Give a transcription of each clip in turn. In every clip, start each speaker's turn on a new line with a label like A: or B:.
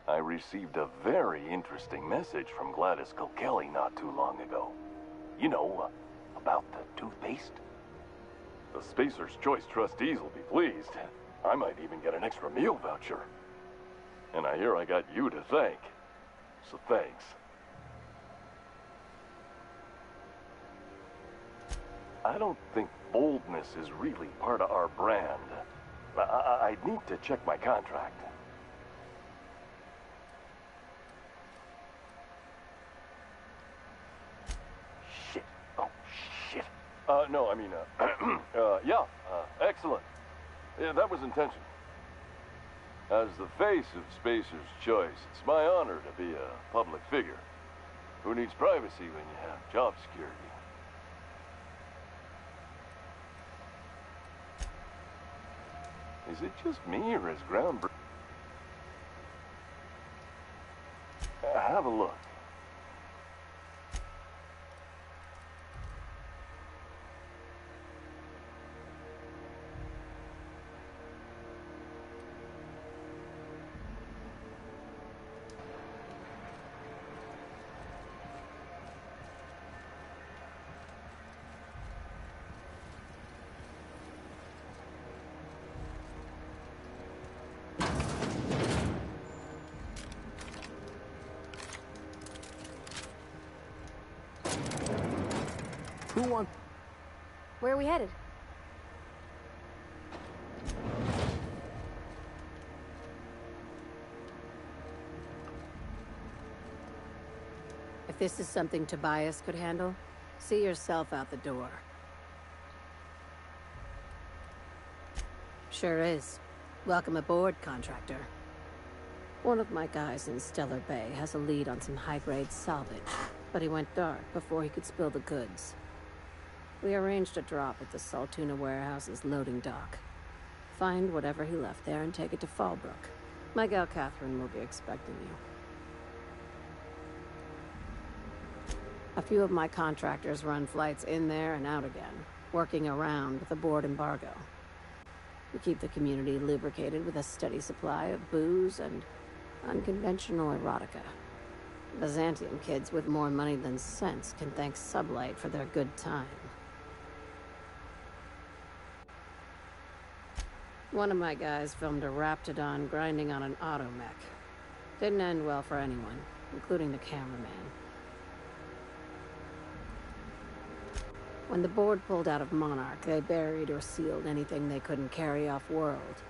A: I received a very interesting message from Gladys Kilkelly not too long ago. You know, about the toothpaste? The Spacer's Choice trustees will be pleased. I might even get an extra meal voucher. And I hear I got you to thank. So thanks. I don't think boldness is really part of our brand. I'd need to check my contract. Shit. Oh, shit. No, I mean, excellent. Yeah, that was intentional. As the face of Spacer's Choice, it's my honor to be a public figure. Who needs privacy when you have job security? Is it just me, or is groundbreaking? Have a look.
B: Who wants...
C: Where are we headed?
D: If this is something Tobias could handle, see yourself out the door. Sure is. Welcome aboard, contractor. One of my guys in Stellar Bay has a lead on some high-grade salvage, but he went dark before he could spill the goods. We arranged a drop at the Saltuna warehouse's loading dock. Find whatever he left there and take it to Fallbrook. My gal Catherine will be expecting you. A few of my contractors run flights in there and out again, working around the board embargo. We keep the community lubricated with a steady supply of booze and unconventional erotica. Byzantium kids with more money than sense can thank Sublight for their good time. One of my guys filmed a Raptidon grinding on an automech. Didn't end well for anyone, including the cameraman. When the board pulled out of Monarch, they buried or sealed anything they couldn't carry off-world.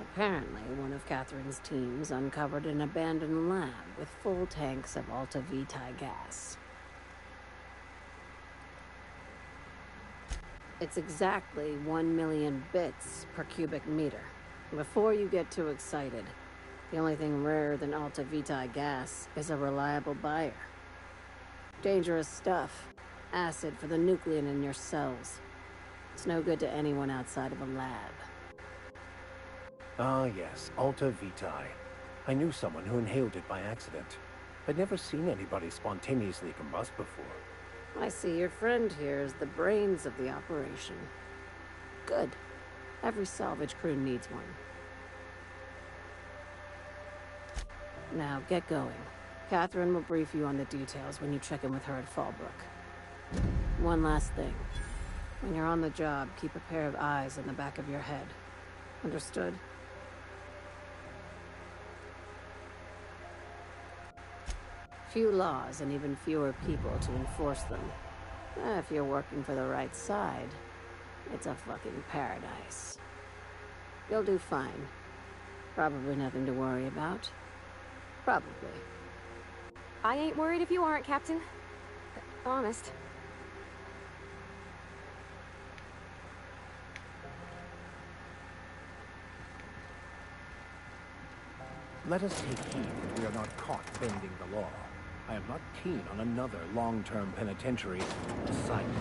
D: Apparently, one of Catherine's teams uncovered an abandoned lab with full tanks of Alta Vitae gas. It's exactly 1 million bits per cubic meter. Before you get too excited, the only thing rarer than Alta Vitae gas is a reliable buyer. Dangerous stuff. Acid for the nucleon in your cells. It's no good to anyone outside of a lab.
B: Ah, yes, Alta Vitae. I knew someone who inhaled it by accident. I'd never seen anybody spontaneously combust before.
D: I see your friend here is the brains of the operation. Good. Every salvage crew needs one. Now, get going. Catherine will brief you on the details when you check in with her at Fallbrook. One last thing. When you're on the job, keep a pair of eyes in the back of your head. Understood? Few laws and even fewer people to enforce them. If you're working for the right side, it's a fucking paradise. You'll do fine. Probably nothing to worry about. Probably.
C: I ain't worried if you aren't, Captain. Honest.
B: Let us take heed that we are not caught bending the law. I am not keen on another long-term penitentiary assignment.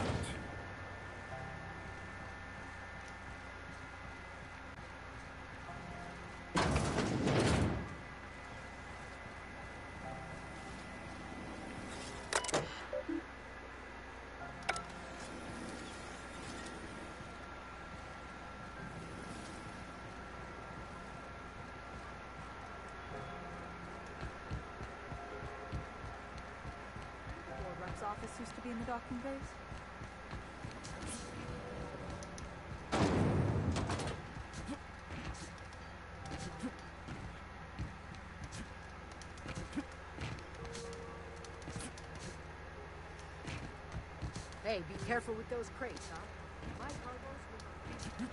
E: used to be in the docking bays?
F: Hey, be careful with those crates, huh? My cargoes will...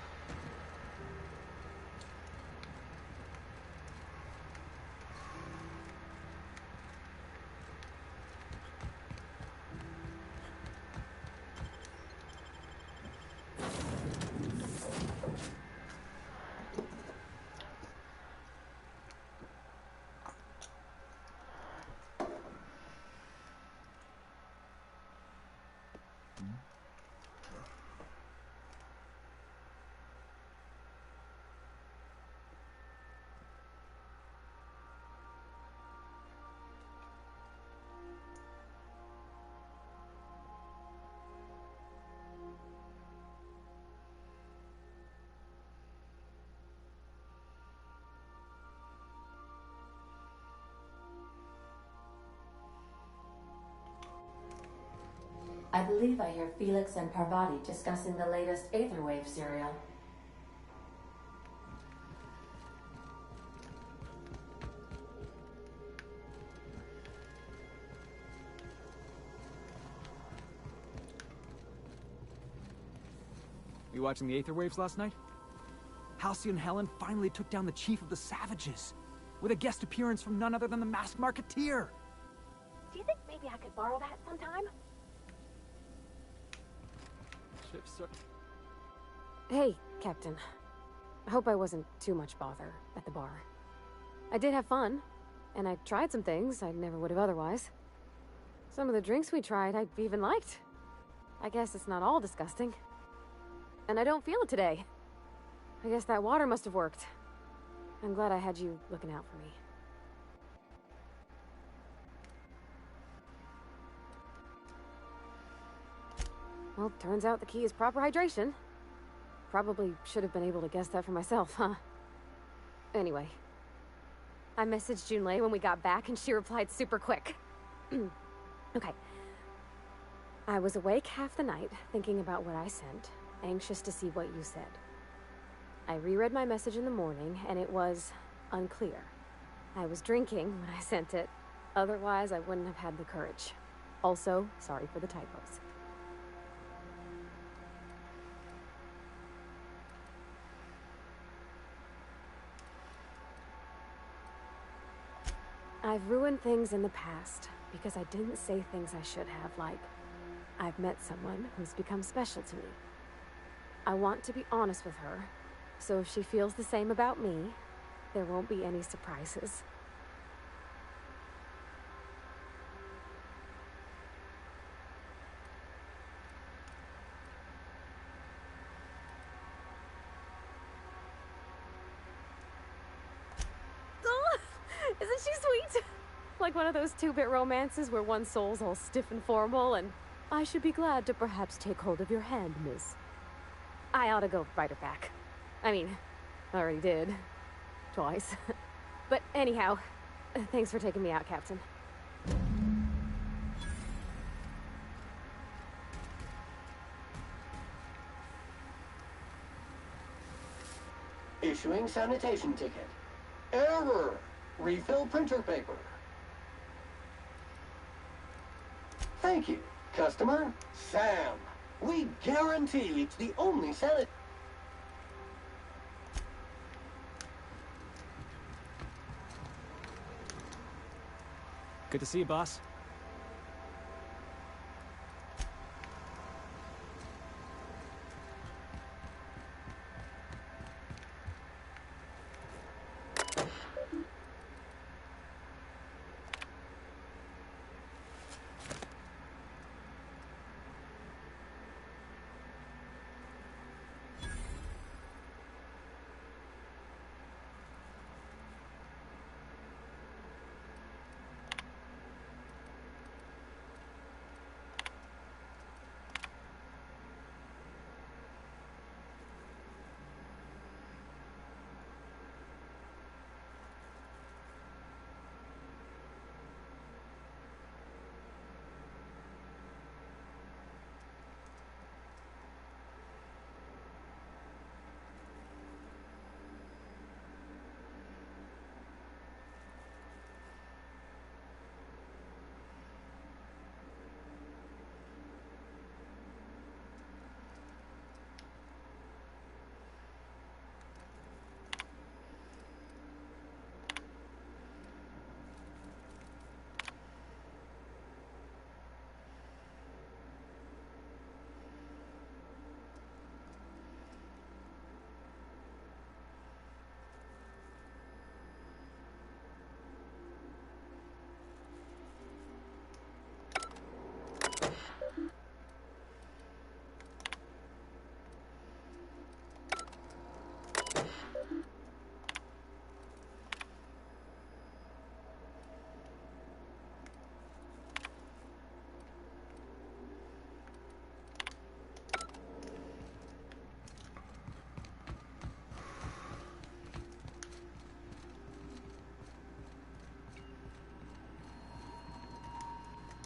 G: I believe I hear Felix and Parvati discussing the latest Aetherwave serial.
H: You watching the Aetherwaves last night? Halcyon Helen finally took down the chief of the Savages, with a guest appearance from none other than the Masked Marketeer.
C: Do you think maybe I could borrow that sometime? Hey, Captain. I hope I wasn't too much bother at the bar. I did have fun, and I tried some things I never would have otherwise. Some of the drinks we tried I even liked. I guess it's not all disgusting. And I don't feel it today. I guess that water must have worked. I'm glad I had you looking out for me. Well, turns out the key is proper hydration. Probably should have been able to guess that for myself, huh? Anyway. I messaged Junlei when we got back and she replied super quick. Okay. I was awake half the night, thinking about what I sent, anxious to see what you said. I reread my message in the morning, and it was unclear. I was drinking when I sent it. Otherwise, I wouldn't have had the courage. Also, sorry for the typos. I've ruined things in the past because I didn't say things I should have, like, I've met someone who's become special to me. I want to be honest with her, so if she feels the same about me, there won't be any surprises. Oh, isn't she sweet? Like one of those two-bit romances where one soul's all stiff and formal and, I should be glad to perhaps take hold of your hand, miss. I ought to go write her back. I mean, I already did. Twice. But anyhow, thanks for taking me out, Captain.
I: Issuing sanitation ticket. Error! Refill printer paper. Thank you. Customer, Sam. We guarantee it's the only sanit...
H: Good to see you, boss.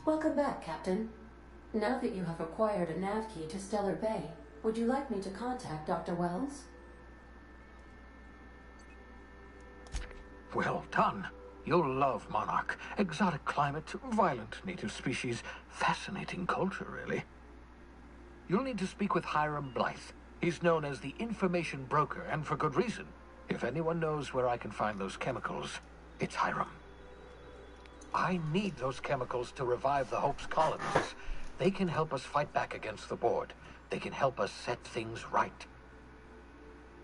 G: Welcome back, Captain. Now that you have acquired a nav key to Stellar Bay, would you like me to contact Dr. Wells?
E: Well done. You'll love Monarch. Exotic climate, violent native species, fascinating culture, really. You'll need to speak with Hiram Blythe. He's known as the information broker, and for good reason. If anyone knows where I can find those chemicals, it's Hiram. I need those chemicals to revive the Hope's colonists. They can help us fight back against the Board. They can help us set things right.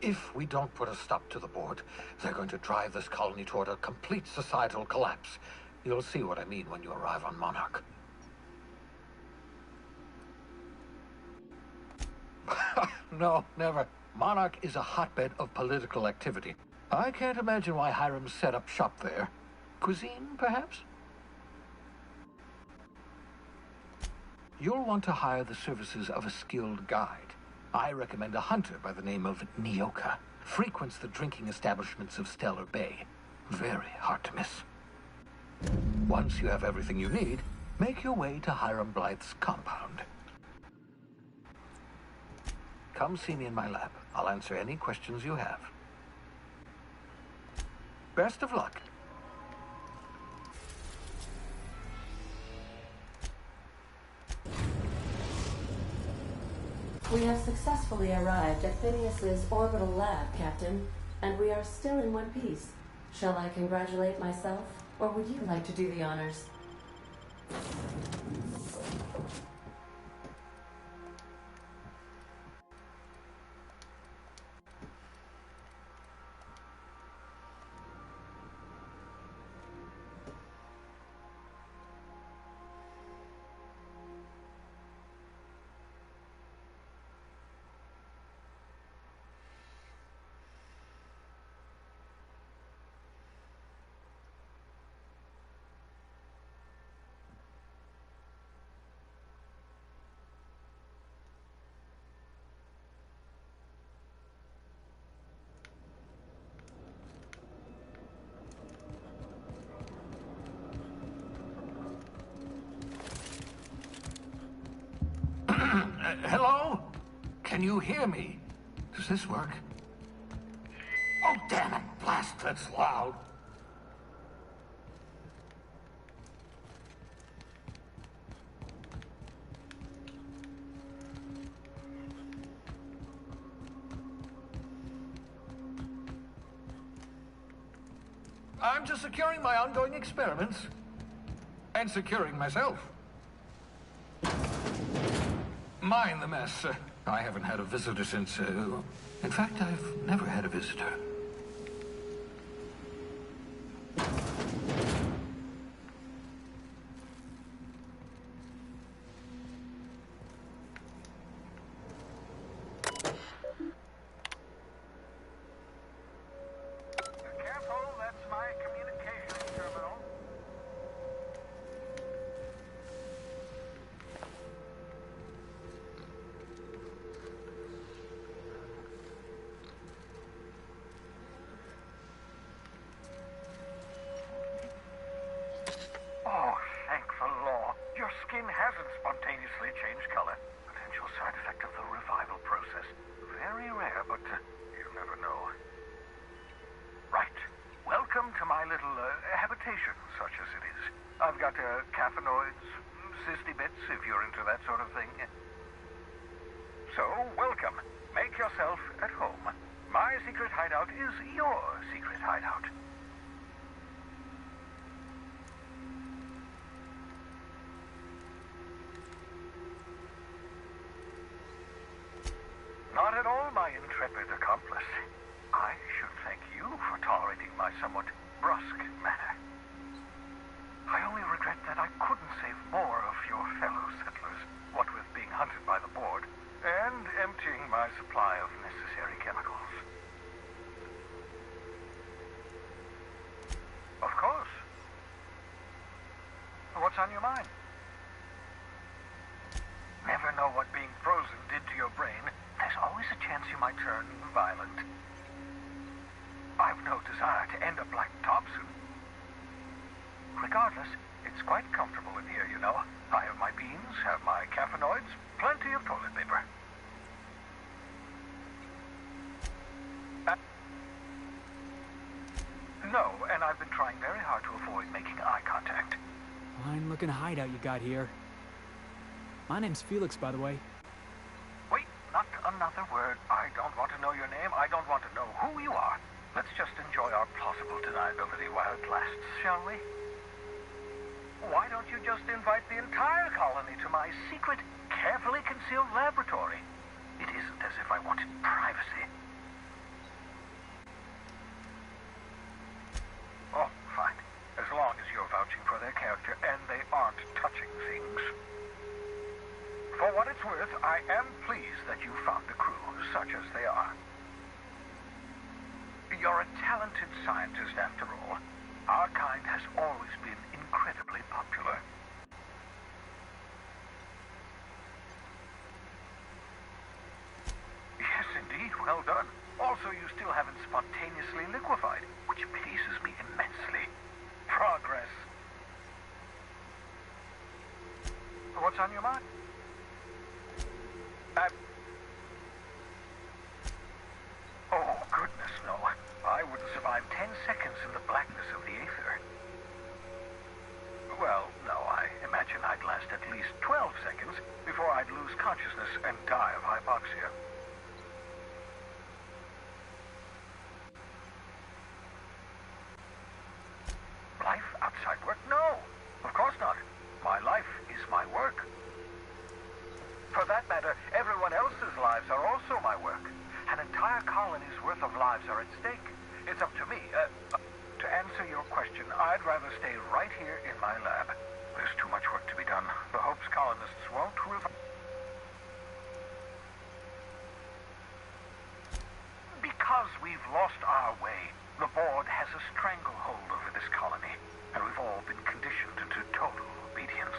E: If we don't put a stop to the Board, they're going to drive this colony toward a complete societal collapse. You'll see what I mean when you arrive on Monarch. No, never. Monarch is a hotbed of political activity. I can't imagine why Hiram set up shop there. Cuisine, perhaps? You'll want to hire the services of a skilled guide. I recommend a hunter by the name of Nyoka. Frequents the drinking establishments of Stellar Bay. Very hard to miss. Once you have everything you need, make your way to Hiram Blythe's compound. Come see me in my lab. I'll answer any questions you have. Best of luck.
G: We have successfully arrived at Phineas's orbital lab, Captain, and we are still in one piece. Shall I congratulate myself, or would you like to do the honors?
E: Hello? Can you hear me? Does this work? Oh, damn it! Blast, that's loud. I'm just securing my ongoing experiments. And securing myself. Mind the mess. I haven't had a visitor since, in fact, I've never had a visitor.
J: Careful, that's my communications terminal. Oh, thank the law. Your skin hasn't spontaneously changed color. Potential side effect of the revival process. Very rare, but you never know. Right. Welcome to my little habitation, such as it is. I've got caffeinoids, cysty bits, if you're into that sort of thing. So, welcome. Make yourself at home. My secret hideout is your secret hideout. Not at all, my intrepid accomplice. I should thank you for tolerating my somewhat brusque manner. I only regret that I couldn't save more of your fellow settlers, what with being hunted by the Board, and emptying my supply of necessary chemicals. Of course. What's on your mind? Never know what being frozen did to your brain. There's always a chance you might turn violent. I've no desire to end up like Thompson. Regardless, it's quite comfortable in here, you know. I have my beans, have my caffeinoids, plenty of toilet paper. No, and I've been trying very hard to avoid making eye contact.
H: Fine-looking hideout you got here. My name's Felix, by the way.
J: Wait, not another word. I don't want to know your name. I don't want to know who you are. Let's just enjoy our plausible deniability while it lasts, shall we? Why don't you just invite the entire colony to my secret, carefully concealed laboratory? It isn't as if I wanted privacy. Oh, fine. As long as you're vouching for their character and they aren't touching things. For what it's worth, I am pleased that you found the crew, such as they are. You're a talented scientist, after all. Our kind has always been incredibly popular. Yes, indeed, well done. Also, you still haven't spontaneously liquefied, which pleases me immensely. Progress. What's on your mind? Oh, goodness, no. I wouldn't survive 10 seconds in the blackness of the aether. Well, no, I imagine I'd last at least 12 seconds before I'd lose consciousness and die of hypoxia. Life outside work? No, of course not. My life is my work. For that matter, everyone else's lives are also my work. An entire colony's worth of lives are at stake. It's up to me. To answer your question, I'd rather stay right here in my lab. There's too much work to be done. The Hope's colonists won't revive. Because we've lost our way, the board has a stranglehold over this colony, and we've all been conditioned into total obedience.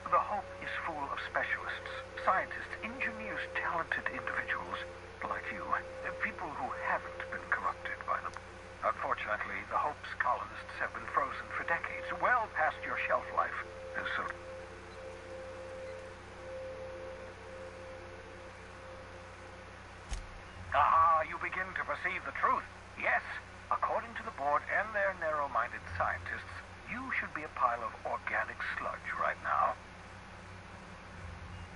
J: The Hope is full of specialists, scientists, engineers, talented individuals like you, people who haven't been corrupted by them. Unfortunately, the Hope's colonists have been frozen for decades, well past your shelf life. So you begin to perceive the truth. Yes, according to the board and their narrow-minded scientists, you should be a pile of organic sludge right now.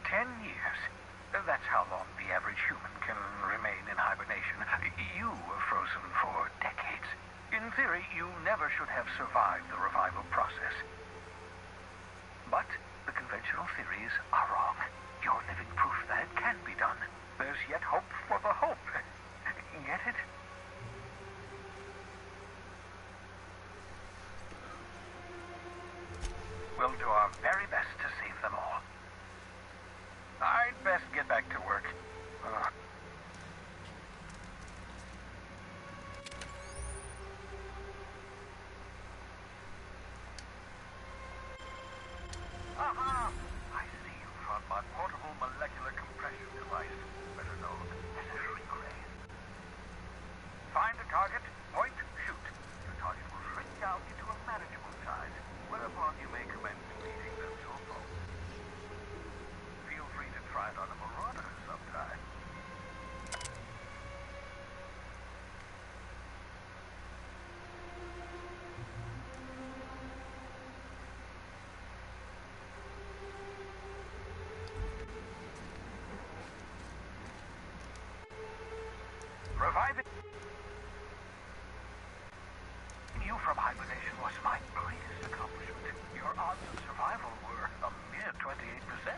J: 10 years. That's how long the average human can remain in hibernation. You were frozen for decades. In theory, you never should have survived the revival process. But the conventional theories are wrong. You're living proof that it can be done. There's yet hope for the Hope. Get it? We'll do our very best to save them all. I'd best get back to work. Aha! I see you from my portable molecular compression device, better known as a shrink ray. Find a target, point, shoot. The target will shrink down into a manageable size, whereupon you may commence feeding them to a bone. Feel free to try it on a marauder sometime. Reviving you from hibernation was my greatest accomplishment. Your odds of survival were a mere 28%.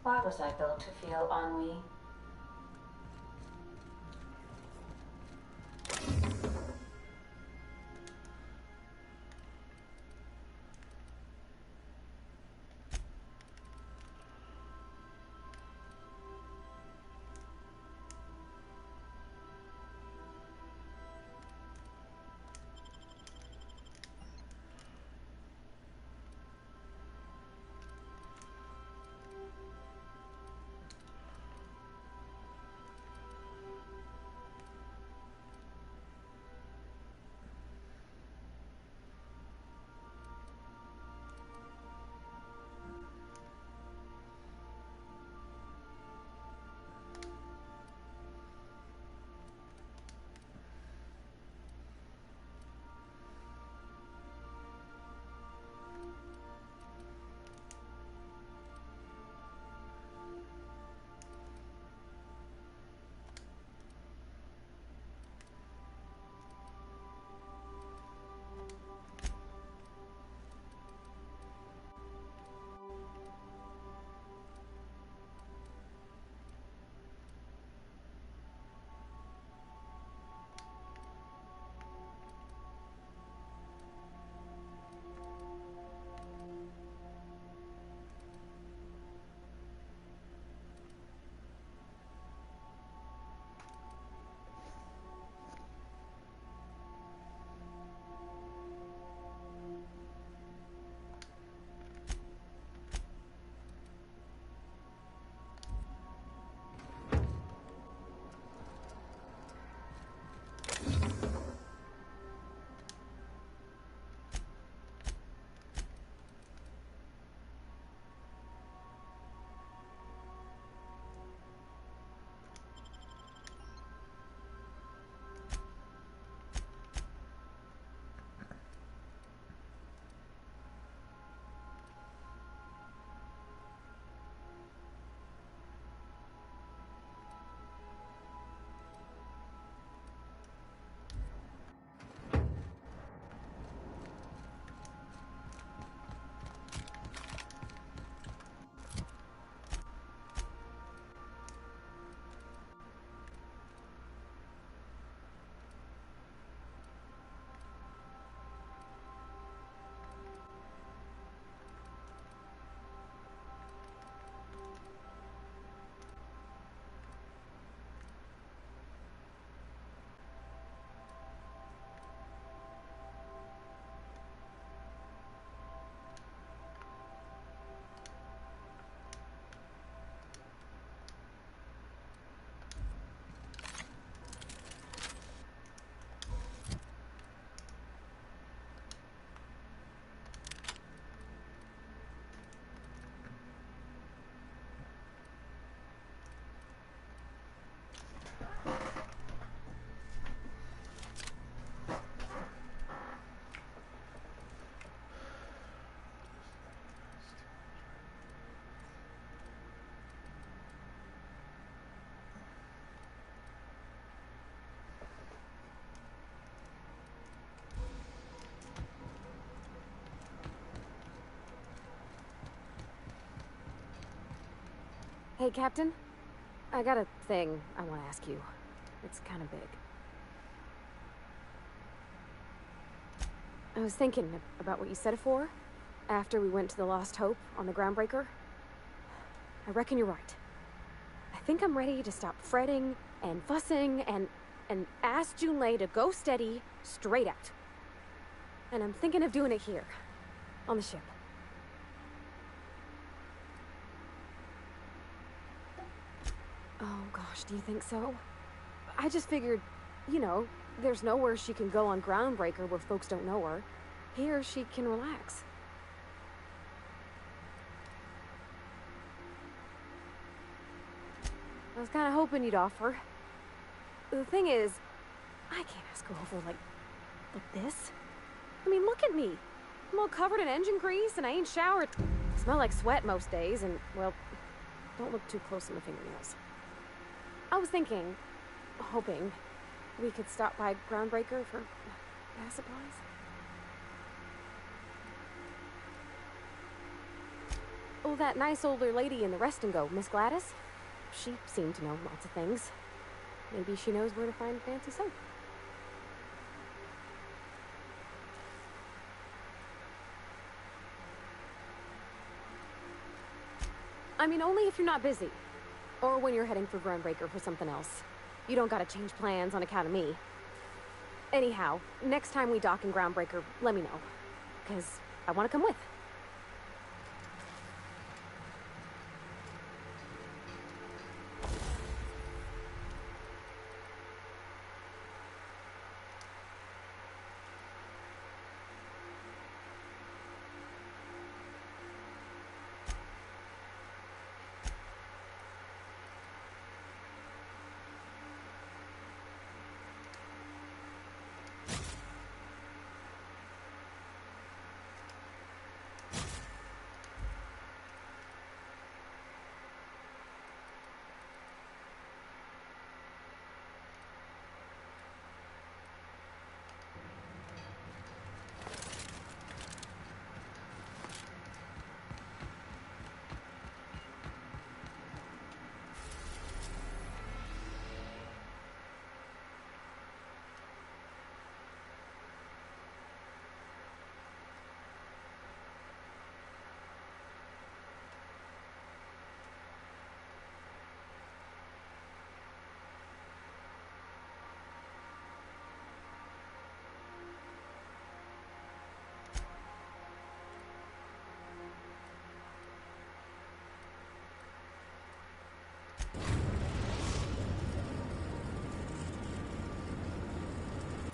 G: Why was I built to feel ennui?
C: Hey, Captain. I got a thing I want to ask you. It's kind of big. I was thinking about what you said before, after we went to the Lost Hope on the Groundbreaker. I reckon you're right. I think I'm ready to stop fretting and fussing and ask Junlei to go steady, straight out. And I'm thinking of doing it here, on the ship. Oh gosh, do you think so? I just figured, you know, there's nowhere she can go on Groundbreaker where folks don't know her. Here, she can relax. I was kind of hoping you'd offer. The thing is, I can't ask her over like this. I mean, look at me. I'm all covered in engine grease and I ain't showered. I smell like sweat most days and, well, don't look too close at my fingernails. I was thinking, hoping, we could stop by Groundbreaker for gas supplies. Oh, that nice older lady in the rest and go, Miss Gladys? She seemed to know lots of things. Maybe she knows where to find fancy soap. I mean, only if you're not busy. Or when you're heading for Groundbreaker for something else. You don't gotta change plans on account of me. Anyhow, next time we dock in Groundbreaker, let me know. 'Cause I want to come with.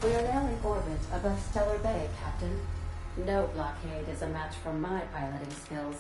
G: We are now in orbit above Stellar Bay, Captain. No blockade is a match for my piloting skills.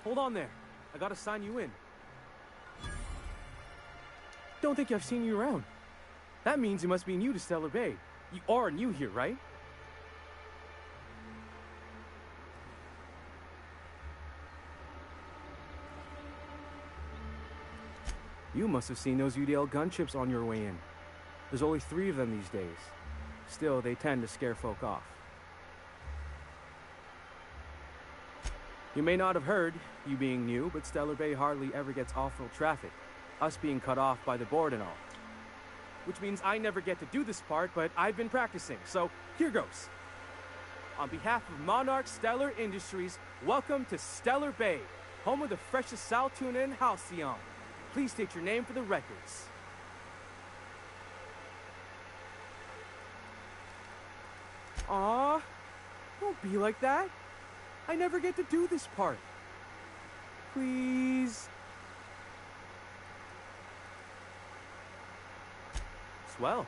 H: Hold on there. I gotta sign you in. Don't think I've seen you around. That means you must be new to Stellar Bay. You are new here, right? You must have seen those UDL gunships on your way in. There's only 3 of them these days. Still, they tend to scare folk off. You may not have heard, you being new, but Stellar Bay hardly ever gets off-road traffic, us being cut off by the board and all. Which means I never get to do this part, but I've been practicing, so here goes. On behalf of Monarch Stellar Industries, welcome to Stellar Bay, home of the freshest sal tuna in Halcyon. Please state your name for the records. Aw, don't be like that. I never get to do this part. Please. Swell.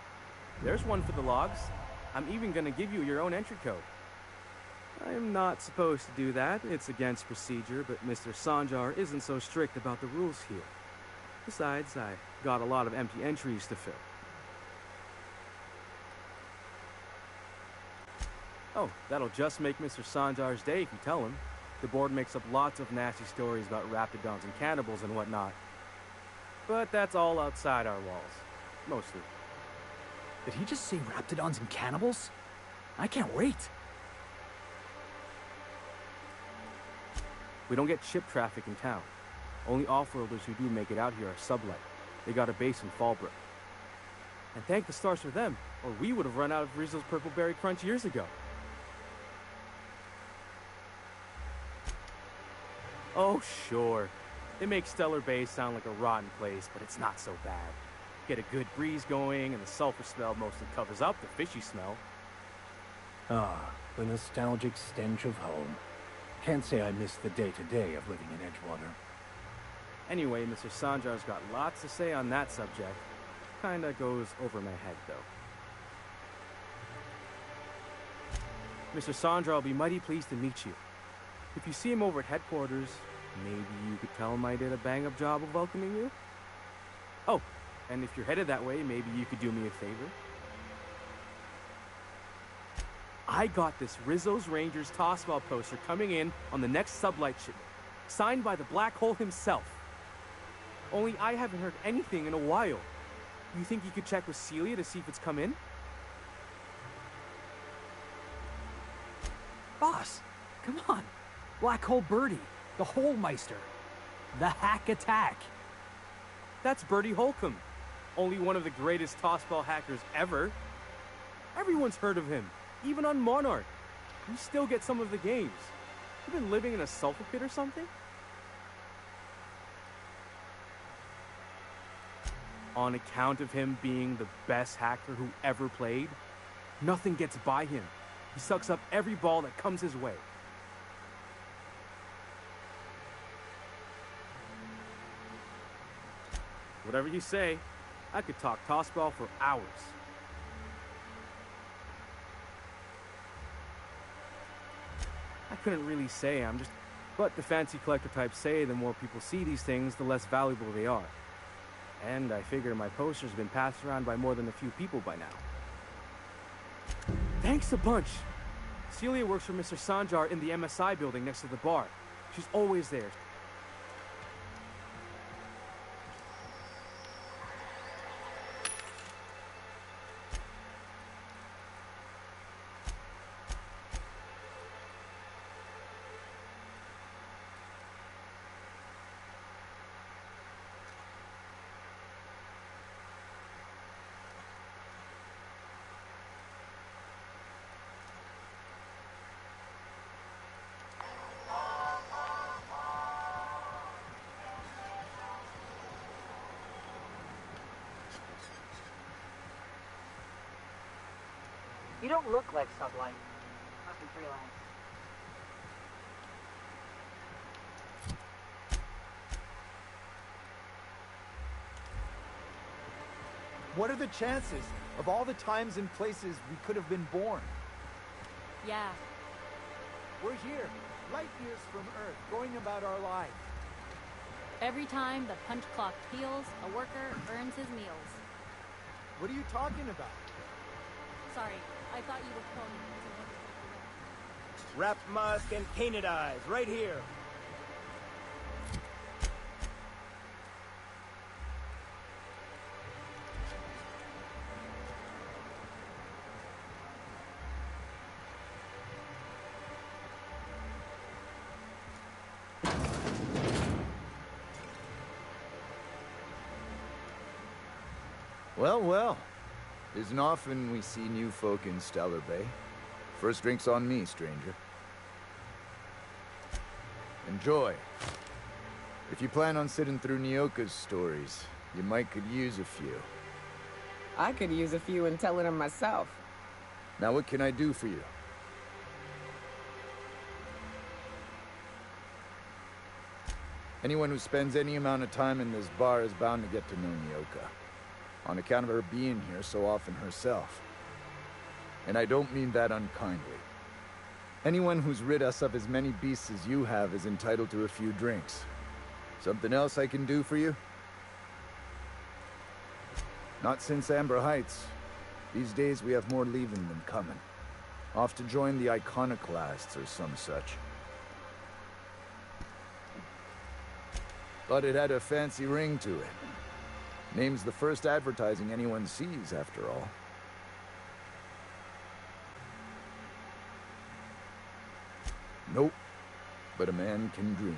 H: There's one for the logs. I'm even gonna give you your own entry code. I'm not supposed to do that. It's against procedure, but Mr. Sanjar isn't so strict about the rules here. Besides, I got a lot of empty entries to fill. Oh, that'll just make Mr. Sanjar's day if you tell him. The board makes up lots of nasty stories about raptidons and cannibals and whatnot. But that's all outside our walls. Mostly.
B: Did he just say raptidons and cannibals? I can't wait.
H: We don't get ship traffic in town. Only off-worlders who do make it out here are sublight. They got a base in Fallbrook. And thank the stars for them, or we would have run out of Rizzo's Purple Berry Crunch years ago. Oh, sure. They make Stellar Bay sound like a rotten place, but it's not so bad. Get a good breeze going, and the sulfur smell mostly covers up the fishy smell.
B: Ah, the nostalgic stench of home. Can't say I miss the day-to-day of living in Edgewater.
H: Anyway, Mr. Sanjar's got lots to say on that subject. Kinda goes over my head, though. Mr. Sanjar will be mighty pleased to meet you. If you see him over at headquarters, maybe you could tell him I did a bang-up job of welcoming you? Oh, and if you're headed that way, maybe you could do me a favor? I got this Rizzo's Rangers tossball poster coming in on the next sublight shipment, signed by the Black Hole himself. Only I haven't heard anything in a while. You think you could check with Celia to see if it's come in?
B: Boss, come on. Black Hole Birdie, the Holmeister, the Hack Attack.
H: That's Bertie Holcomb, only one of the greatest tossball hackers ever. Everyone's heard of him, even on Monarch. You still get some of the games. You been living in a sulfur pit or something? On account of him being the best hacker who ever played, nothing gets by him. He sucks up every ball that comes his way. Whatever you say, I could talk tossball for hours. I couldn't really say but the fancy collector types say the more people see these things, the less valuable they are. And I figure my poster's been passed around by more than a few people by now. Thanks a bunch. Celia works for Mr. Sanjar in the MSI building next to the bar. She's always there.
F: You don't look like Sublight. Must be freelance.
K: What are the chances of all the times and places we could have been born?
L: Yeah.
K: We're here, light years from Earth, going about our lives.
L: Every time the punch clock peals, a worker earns his meals.
K: What are you talking about?
L: Sorry, I thought you were calling me.
M: Wrap Musk and Painted Eyes, right here.
K: Well, well. Isn't often we see new folk in Stellar Bay. First drink's on me, stranger. Enjoy. If you plan on sitting through Nyoka's stories, you might could use a few.
N: I could use a few and telling them myself.
K: Now what can I do for you? Anyone who spends any amount of time in this bar is bound to get to know Nyoka, on account of her being here so often herself. And I don't mean that unkindly. Anyone who's rid us of as many beasts as you have is entitled to a few drinks. Something else I can do for you? Not since Amber Heights. These days we have more leaving than coming. Off to join the Iconoclasts or some such. But it had a fancy ring to it. Name's the first advertising anyone sees, after all. Nope. But a man can dream.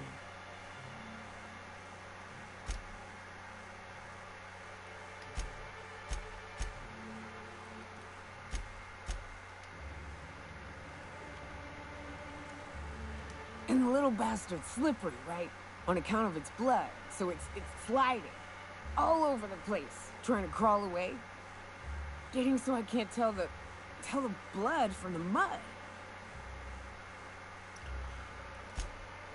N: And the little bastard's slippery, right? On account of its blood, so it's sliding. All over the place, trying to crawl away. Getting so I can't tell the blood from the mud.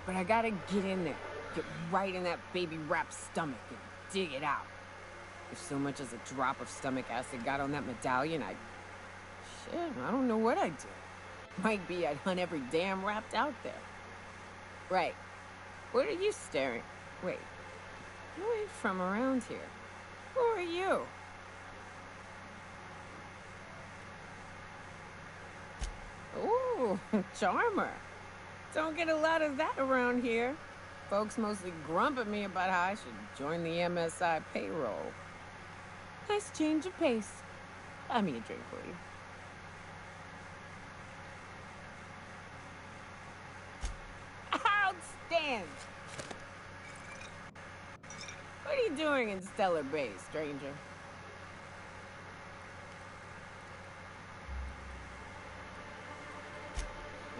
N: But I gotta get in there, get right in that baby-wrapped stomach and dig it out. If so much as a drop of stomach acid got on that medallion, I don't know what I'd do. Might be I'd hunt every damn wrapped out there. Right. What are you staring? Wait. You ain't from around here. Who are you? Ooh, charmer. Don't get a lot of that around here. Folks mostly grump at me about how I should join the MSI payroll. Nice change of pace. Buy me a drink, will you? Outstanding! What are you doing in Stellar Bay, stranger?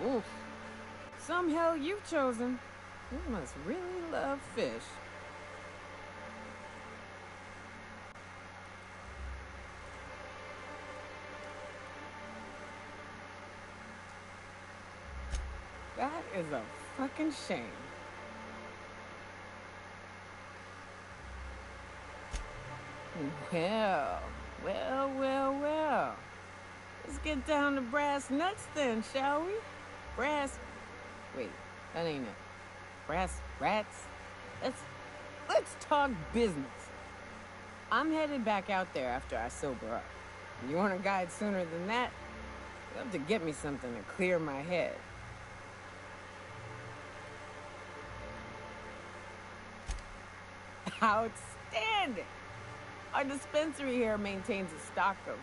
N: Oof. Some hell you've chosen. You must really love fish. That is a fucking shame. Well. Let's get down to brass nuts then, shall we? Wait, that ain't it. Brass rats? Let's talk business. I'm headed back out there after I sober up. You want a guide sooner than that? You'll have to get me something to clear my head. Outstanding! Our dispensary here maintains a stock of,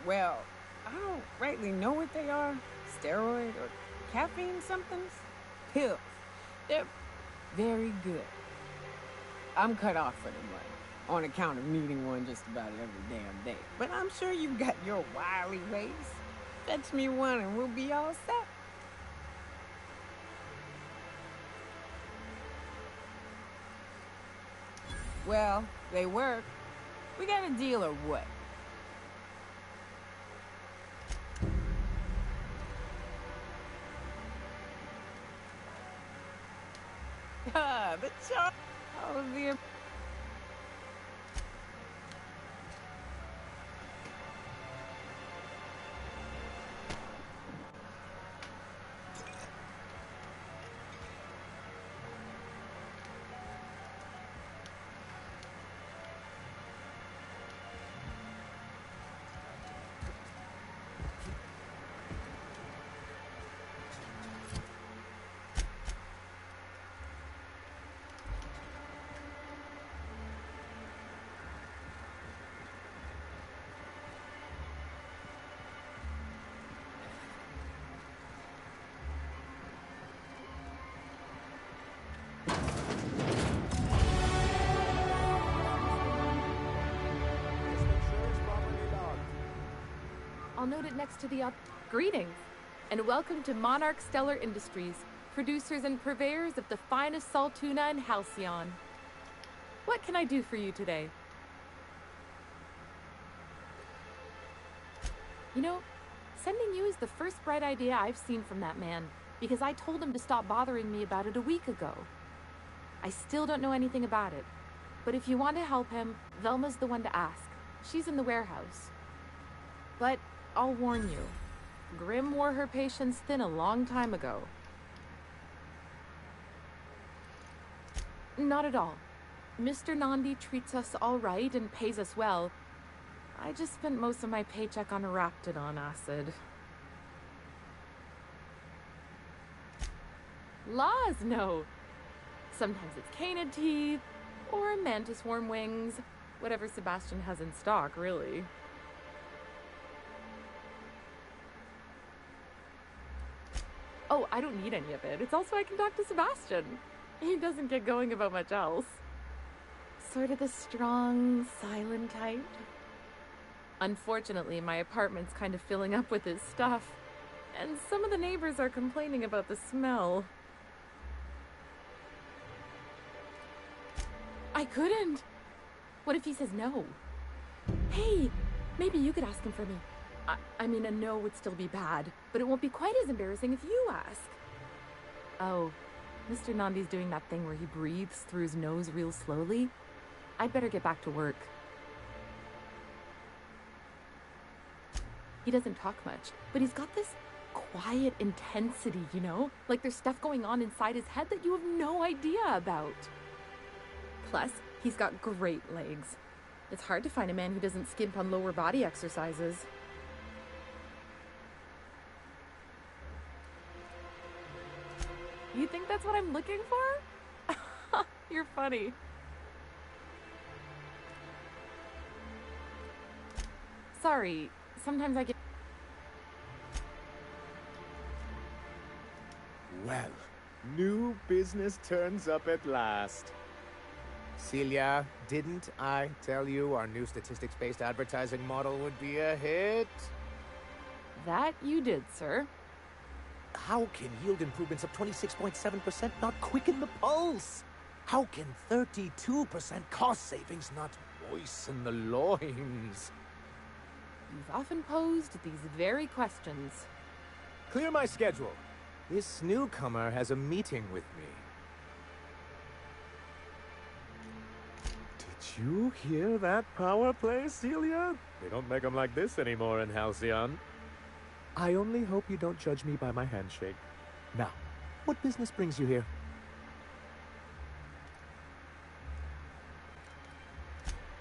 N: well, I don't rightly know what they are. Steroid or caffeine somethings? Pills. They're very good. I'm cut off for the money, on account of needing one just about every damn day. But I'm sure you've got your wily ways. Fetch me one and we'll be all set. Well, they work. We got a deal or what? The charm. All of the...
O: I'll note it next to the greetings, and welcome to Monarch Stellar Industries, producers and purveyors of the finest salt tuna in Halcyon. What can I do for you today? You know, sending you is the first bright idea I've seen from that man, because I told him to stop bothering me about it a week ago. I still don't know anything about it, but if you want to help him, Velma's the one to ask. She's in the warehouse. But I'll warn you, Grimm wore her patience thin a long time ago. Not at all. Mr. Nandi treats us all right and pays us well. I just spent most of my paycheck on Raptidon acid. Laws, no. Sometimes it's canid teeth, or mantis worm wings. Whatever Sebastian has in stock, really. Oh, I don't need any of it. It's also I can talk to Sebastian. He doesn't get going about much else. Sort of the strong, silent type. Unfortunately, my apartment's kind of filling up with his stuff, and some of the neighbors are complaining about the smell. I couldn't. What if he says no? Hey, maybe you could ask him for me. I mean, a no would still be bad, but it won't be quite as embarrassing if you ask. Oh, Mr. Nandi's doing that thing where he breathes through his nose real slowly. I'd better get back to work. He doesn't talk much, but he's got this quiet intensity, you know? Like there's stuff going on inside his head that you have no idea about. Plus, he's got great legs. It's hard to find a man who doesn't skimp on lower body exercises. You think that's what I'm looking for? You're funny. Sorry, sometimes I get...
B: Well, new business turns up at last. Celia, didn't I tell you our new statistics-based advertising model would be a hit?
O: That you did, sir.
B: How can yield improvements of 26.7% not quicken the pulse? How can 32% cost savings not moisten the loins?
O: You've often posed these very questions.
B: Clear my schedule. This newcomer has a meeting with me. Did you hear that power play, Celia? They don't make them like this anymore in Halcyon. I only hope you don't judge me by my handshake. Now, what business brings you here?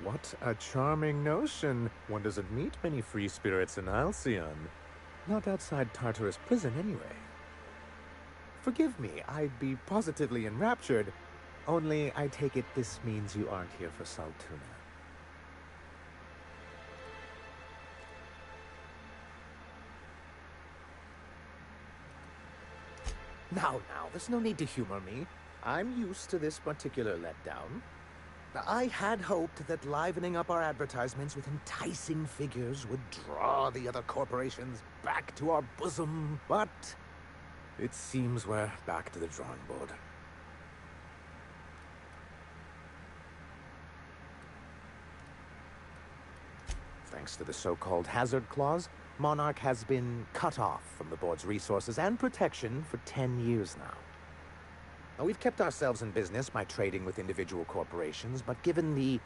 B: What a charming notion. One doesn't meet many free spirits in Halcyon. Not outside Tartarus prison, anyway. Forgive me, I'd be positively enraptured. Only, I take it this means you aren't here for salt tuna. Now, there's no need to humor me. I'm used to this particular letdown. I had hoped that livening up our advertisements with enticing figures would draw the other corporations back to our bosom, but it seems we're back to the drawing board. Thanks to the so-called hazard clause, Monarch has been cut off from the board's resources and protection for 10 years now. Now, we've kept ourselves in business by trading with individual corporations, but given the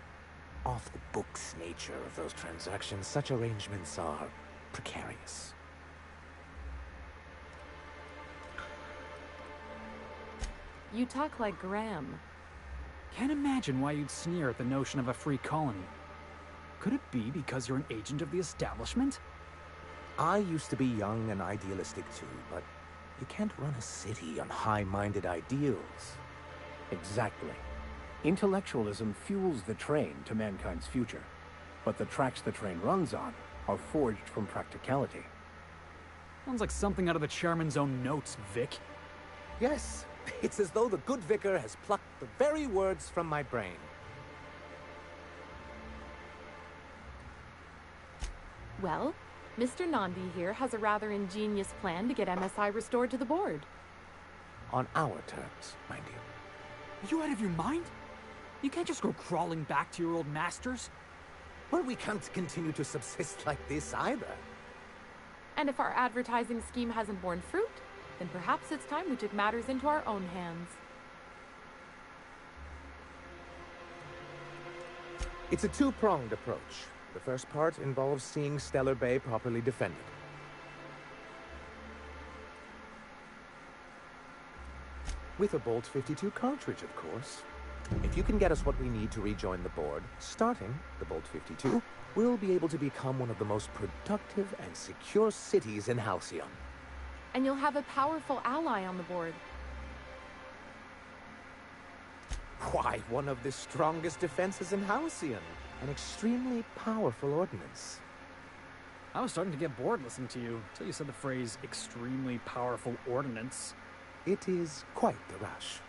B: off-the-books nature of those transactions, such arrangements are precarious.
O: You talk like Graham.
P: Can't imagine why you'd sneer at the notion of a free colony. Could it be because you're an agent of the establishment?
B: I used to be young and idealistic too, but you can't run a city on high-minded ideals.
Q: Exactly. Intellectualism fuels the train to mankind's future, but the tracks the train runs on are forged from practicality.
P: Sounds like something out of the chairman's own notes, Vic.
B: Yes, it's as though the good vicar has plucked the very words from my brain.
O: Well, Mr. Nandi here has a rather ingenious plan to get MSI restored to the board.
B: On our terms, mind you.
P: Are you out of your mind? You can't just go crawling back to your old masters.
B: Well, we can't continue to subsist like this either.
O: And if our advertising scheme hasn't borne fruit, then perhaps it's time we took matters into our own hands.
B: It's a two-pronged approach. The first part involves seeing Stellar Bay properly defended. With a Bolt 52 cartridge, of course. If you can get us what we need to rejoin the board, starting the Bolt 52, we'll be able to become one of the most productive and secure cities in Halcyon.
O: And you'll have a powerful ally on the board.
B: Why, one of the strongest defenses in Halcyon. An extremely powerful ordnance.
P: I was starting to get bored listening to you until you said the phrase extremely powerful ordnance.
B: It is quite the rush.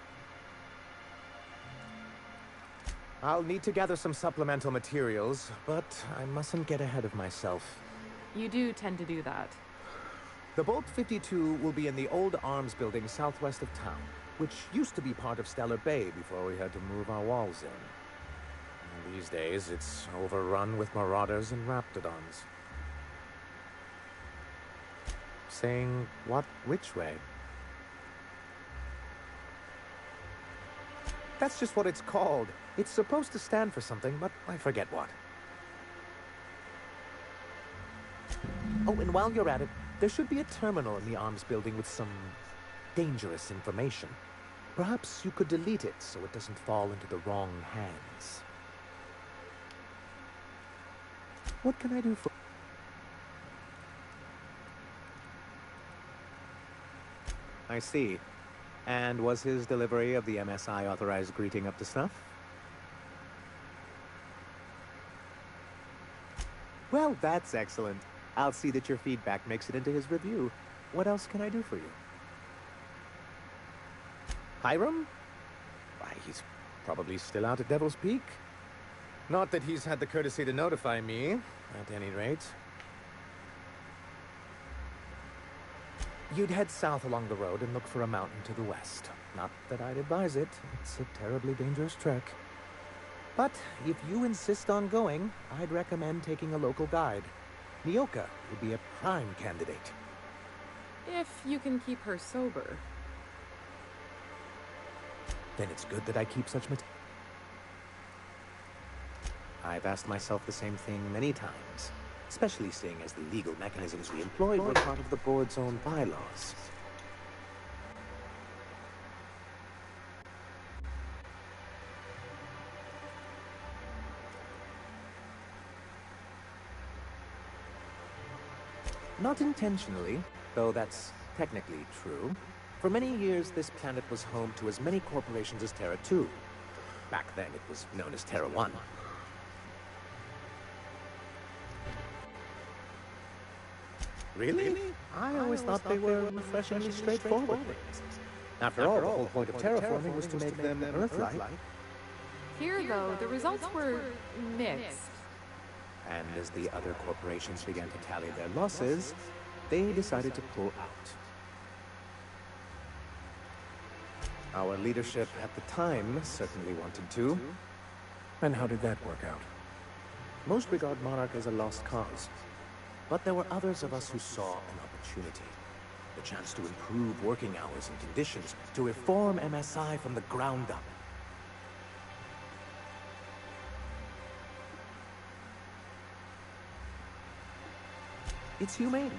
B: I'll need to gather some supplemental materials, but I mustn't get ahead of myself.
O: You do tend to do that.
B: The Bolt 52 will be in the old arms building southwest of town, which used to be part of Stellar Bay before we had to move our walls in. And these days, it's overrun with marauders and raptidons. Saying what, which way? That's just what it's called. It's supposed to stand for something, but I forget what. Oh, and while you're at it, there should be a terminal in the arms building with some dangerous information. Perhaps you could delete it so it doesn't fall into the wrong hands. What can I do for... I see. And was his delivery of the MSI authorized greeting up to snuff? Well, that's excellent. I'll see that your feedback makes it into his review. What else can I do for you? Hiram? Why, he's probably still out at Devil's Peak. Not that he's had the courtesy to notify me, at any rate. You'd head south along the road and look for a mountain to the west. Not that I'd advise it. It's a terribly dangerous trek. But if you insist on going, I'd recommend taking a local guide. Nyoka would be a prime candidate.
O: If you can keep her sober.
B: Then it's good that I keep such I've asked myself the same thing many times, especially seeing as the legal mechanisms we employed were part of the board's own bylaws. Not intentionally, though that's technically true. For many years, this planet was home to as many corporations as Terra 2. Back then, it was known as Terra 1. Really? I always thought they were refreshingly straightforward things. After all, the whole point of terraforming was to make them Earth-like.
O: Here, though, the results were mixed.
B: And as the other corporations began to tally their losses, they decided to pull out. Our leadership at the time certainly wanted to.
Q: And how did that work out?
B: Most regard Monarch as a lost cause. But there were others of us who saw an opportunity. The chance to improve working hours and conditions, to reform MSI from the ground up. It's humane,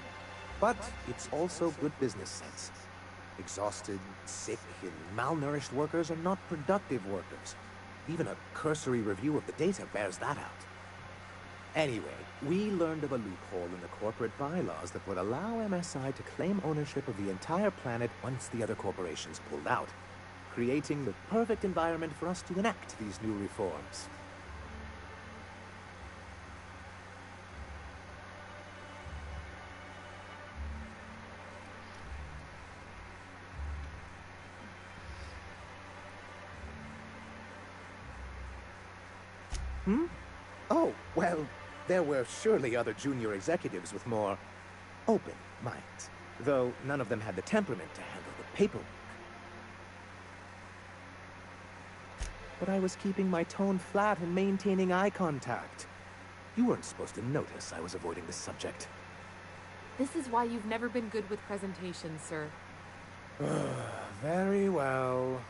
B: but it's also good business sense. Exhausted, sick, and malnourished workers are not productive workers. Even a cursory review of the data bears that out. Anyway, we learned of a loophole in the corporate bylaws that would allow MSI to claim ownership of the entire planet once the other corporations pulled out, creating the perfect environment for us to enact these new reforms. Oh, well, There were surely other junior executives with more open minds, though none of them had the temperament to handle the paperwork. But I was keeping my tone flat and maintaining eye contact. You weren't supposed to notice I was avoiding the subject.
O: This is why you've never been good with presentations, sir.
B: Very well.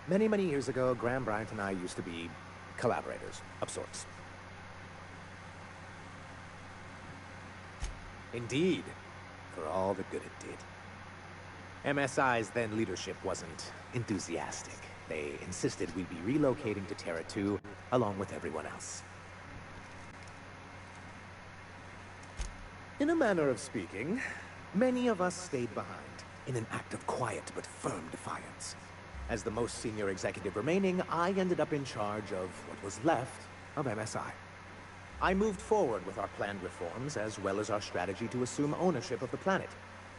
B: Many, many years ago, Graham Bryant and I used to be collaborators of sorts. Indeed, for all the good it did. MSI's then leadership wasn't enthusiastic. They insisted we'd be relocating to Terra 2 along with everyone else. In a manner of speaking, many of us stayed behind in an act of quiet but firm defiance. As the most senior executive remaining, I ended up in charge of what was left of MSI. I moved forward with our planned reforms as well as our strategy to assume ownership of the planet.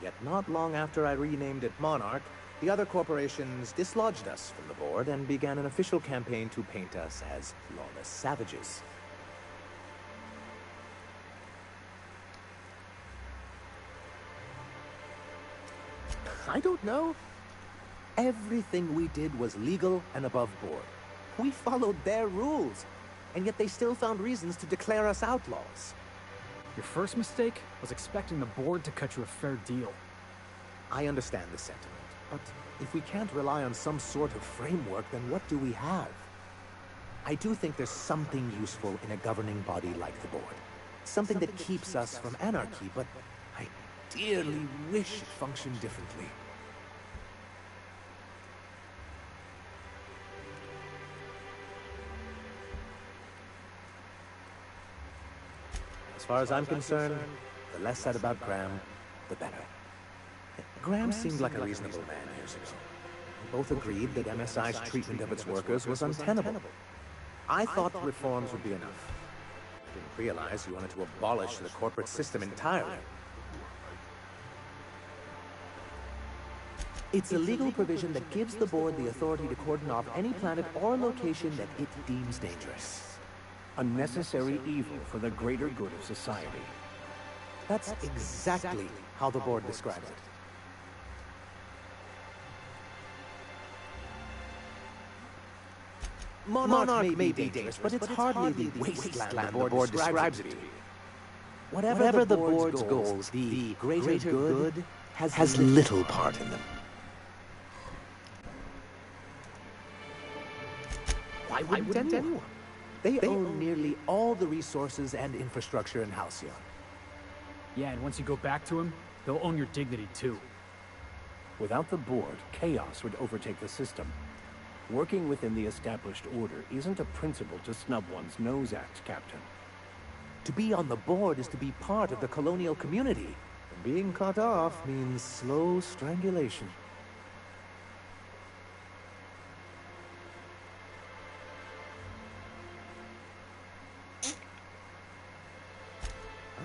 B: Yet not long after I renamed it Monarch, the other corporations dislodged us from the board and began an official campaign to paint us as lawless savages. I don't know. Everything we did was legal and above board. We followed their rules, and yet they still found reasons to declare us outlaws.
P: Your first mistake was expecting the board to cut you a fair deal.
B: I understand the sentiment, but if we can't rely on some sort of framework, then what do we have? I do think there's something useful in a governing body like the board. Something that keeps us from anarchy, but I dearly wish it functioned differently. As far as I'm concerned, the less said about Graham, the better. Graham seemed like a reasonable man years ago. We both agreed that MSI's treatment of its workers was untenable. I thought reforms would be enough. I didn't realize you wanted to abolish the corporate system entirely. It's a legal provision that gives the board the authority to cordon off any planet or location that it deems dangerous.
Q: A necessary evil for the greater good of society.
B: That's exactly how the board describes it. Monarch may be dangerous, but it's hardly the wasteland the board describes it to be. Whatever the board's goals, the greater good has little part in them. Why wouldn't anyone? They own nearly all the resources and infrastructure in Halcyon.
P: Yeah, and once you go back to him, they'll own your dignity too.
Q: Without the board, chaos would overtake the system. Working within the established order isn't a principle to snub one's nose at, Captain.
B: To be on the board is to be part of the colonial community. And being cut off means slow strangulation.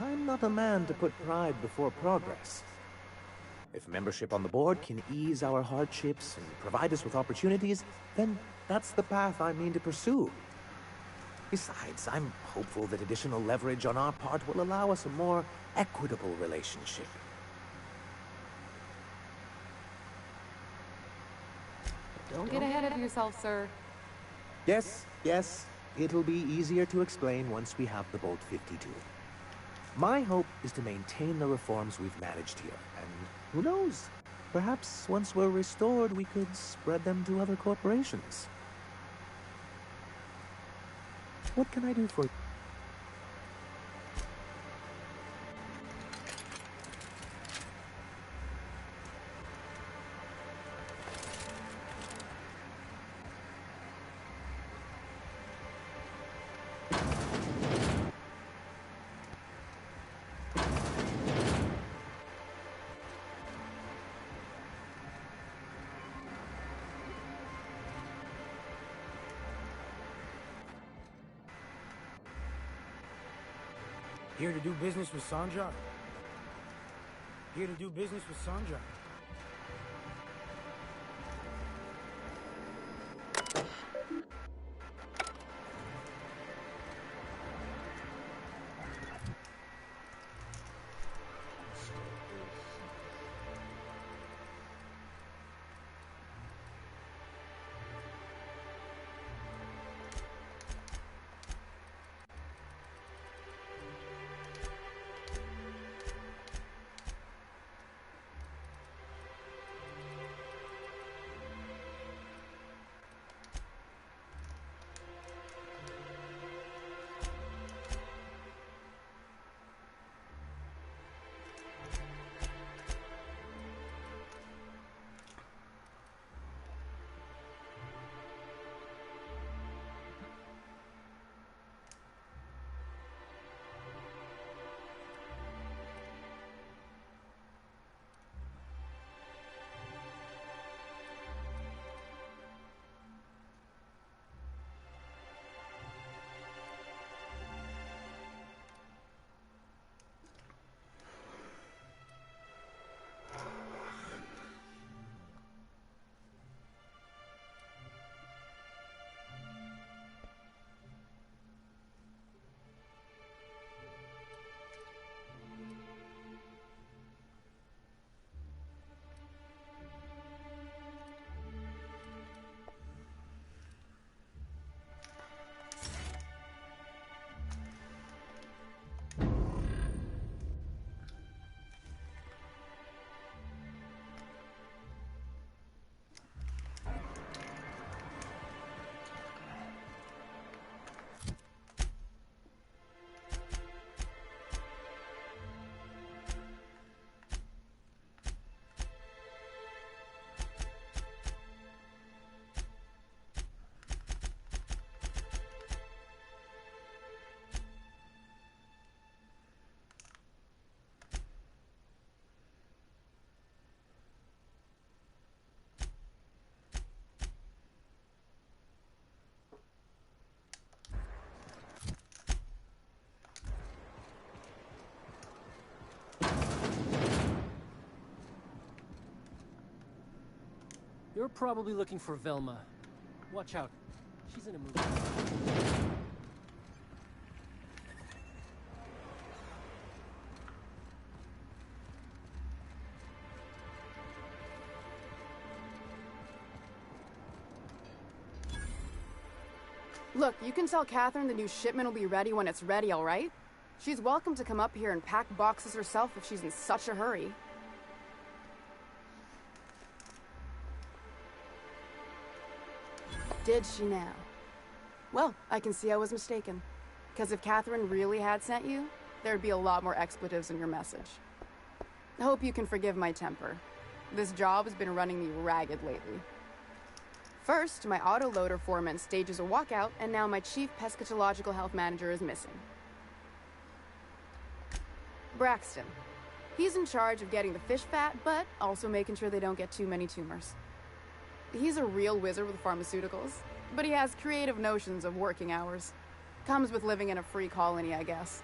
B: I'm not a man to put pride before progress. If membership on the board can ease our hardships and provide us with opportunities, then that's the path I mean to pursue. Besides, I'm hopeful that additional leverage on our part will allow us a more equitable relationship.
O: Don't get ahead of yourself, sir.
B: Yes, it'll be easier to explain once we have the Bolt 52. My hope is to maintain the reforms we've managed here, and who knows? Perhaps once we're restored, we could spread them to other corporations. What can I do for you?
M: Here to do business with Sandra? Here to do business with Sandra.
R: You're probably looking for Velma. Watch out. She's in a movie.
S: Look, you can tell Catherine the new shipment will be ready when it's ready, all right? She's welcome to come up here and pack boxes herself if she's in such a hurry. Did she now? Well, I can see I was mistaken. Because if Catherine really had sent you, there'd be a lot more expletives in your message. I hope you can forgive my temper. This job has been running me ragged lately. First, my autoloader foreman stages a walkout, and now my chief pescatological health manager is missing. Braxton. He's in charge of getting the fish fat, but also making sure they don't get too many tumors. He's a real wizard with pharmaceuticals, but he has creative notions of working hours. Comes with living in a free colony, I guess.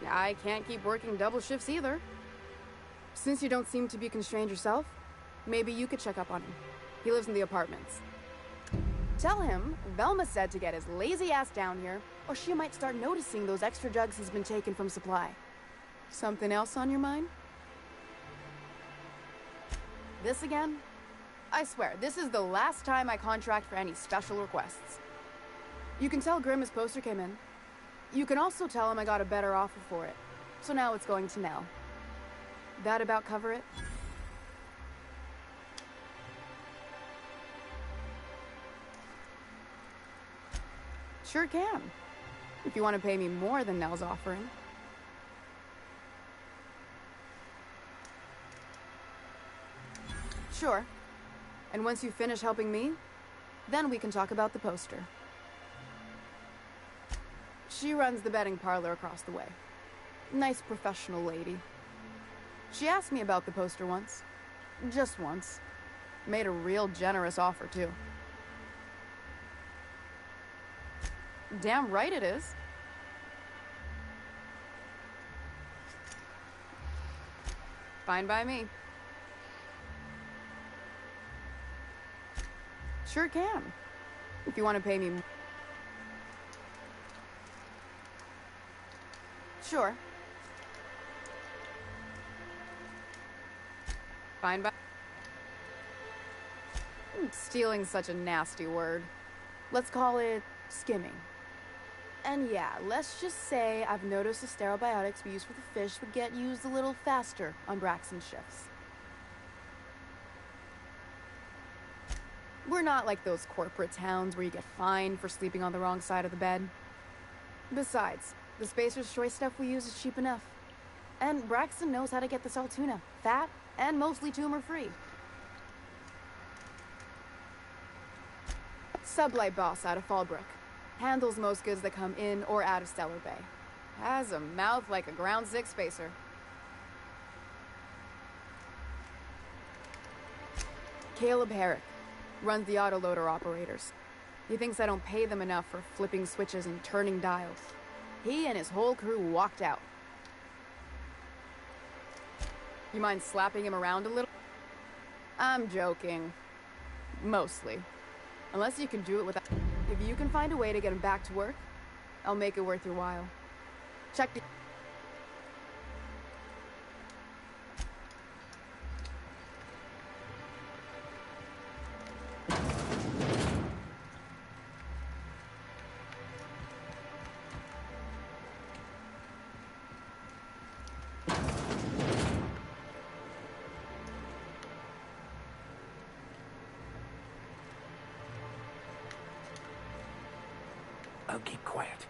S: I can't keep working double shifts either. Since you don't seem to be constrained yourself, maybe you could check up on him. He lives in the apartments. Tell him Velma said to get his lazy ass down here, or she might start noticing those extra drugs he's been taking from supply. Something else on your mind? This again? I swear, this is the last time I contract for any special requests. You can tell Grimm his poster came in. You can also tell him I got a better offer for it. So now it's going to Nell. That about cover it? Sure can. If you want to pay me more than Nell's offering. Sure. And once you finish helping me, then we can talk about the poster. She runs the betting parlor across the way. Nice professional lady. She asked me about the poster once. Just once. Made a real generous offer, too. Damn right it is. Fine by me. Sure can. If you want to pay me... Sure. Fine by... Stealing's such a nasty word. Let's call it skimming. And yeah, let's just say I've noticed the sterile biotics we use for the fish would get used a little faster on Braxton shifts. We're not like those corporate towns where you get fined for sleeping on the wrong side of the bed. Besides, the Spacer's Choice stuff we use is cheap enough. And Braxton knows how to get the salt tuna, fat and mostly tumor-free. Sublight boss out of Fallbrook. Handles most goods that come in or out of Stellar Bay. Has a mouth like a Ground 6 spacer. Caleb Herrick runs the autoloader operators. He thinks I don't pay them enough for flipping switches and turning dials. He and his whole crew walked out. You mind slapping him around a little? I'm joking. Mostly. Unless you can do it without... If you can find a way to get him back to work, I'll make it worth your while. Check the...
Q: I'll keep quiet.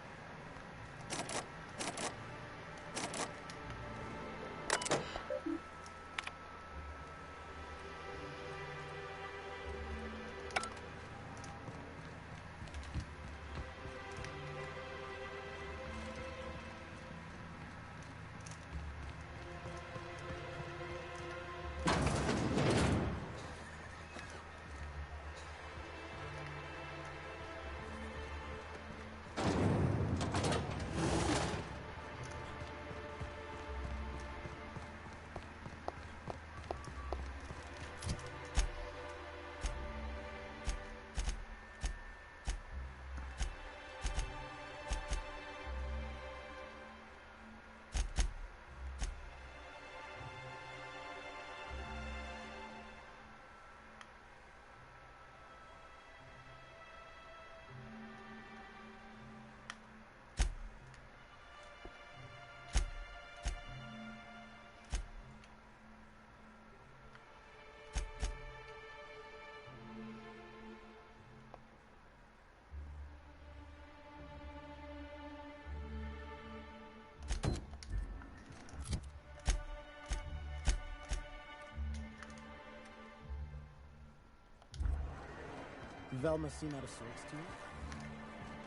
R: Velma seem out of sorts to you?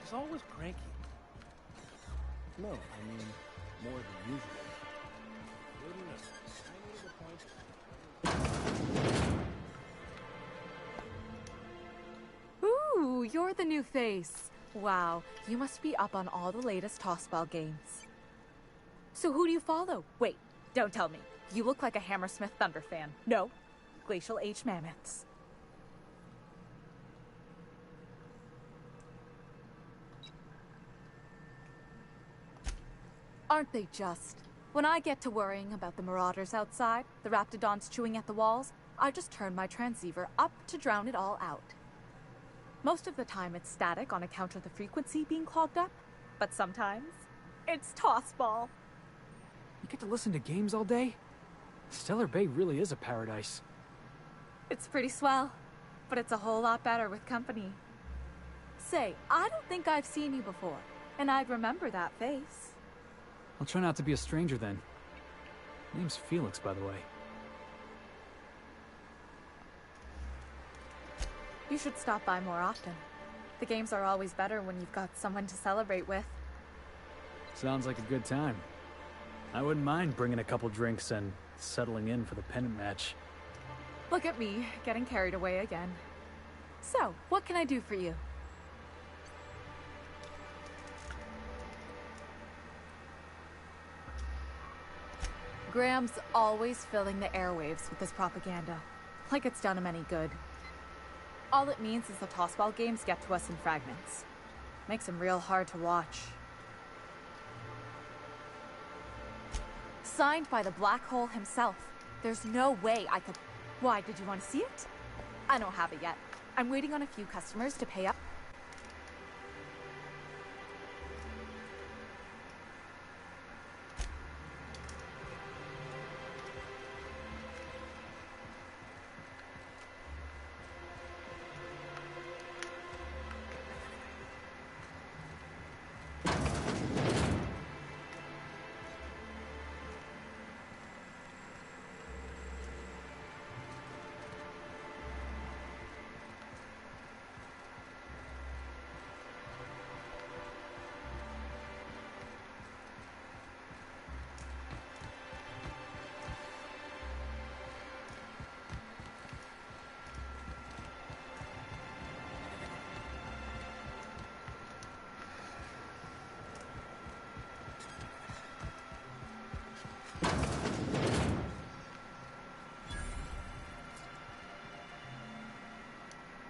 P: She's always cranky.
R: No, I mean, more than usual.
P: What do you mean? I made a point.
T: Ooh, you're the new face. Wow, you must be up on all the latest tossball games. So who do you follow? Wait, don't tell me. You look like a Hammersmith Thunder fan. No, Glacial Age Mammoths. Aren't they just? When I get to worrying about the marauders outside, the raptidons chewing at the walls, I just turn my transceiver up to drown it all out. Most of the time it's static on account of the frequency being clogged up, but sometimes it's tossball.
P: You get to listen to games all day? Stellar Bay really is a paradise.
T: It's pretty swell, but it's a whole lot better with company. Say, I don't think I've seen you before, and I'd remember that face.
P: I'll try not to be a stranger then. Name's Felix, by the way.
T: You should stop by more often. The games are always better when you've got someone to celebrate with.
P: Sounds like a good time. I wouldn't mind bringing a couple drinks and settling in for the pennant match.
T: Look at me, getting carried away again. So, what can I do for you? Graham's always filling the airwaves with his propaganda, like it's done him any good. All it means is the tossball games get to us in fragments. Makes them real hard to watch. Signed by the Black Hole himself. There's no way I could... Why, did you want to see it? I don't have it yet. I'm waiting on a few customers to pay up.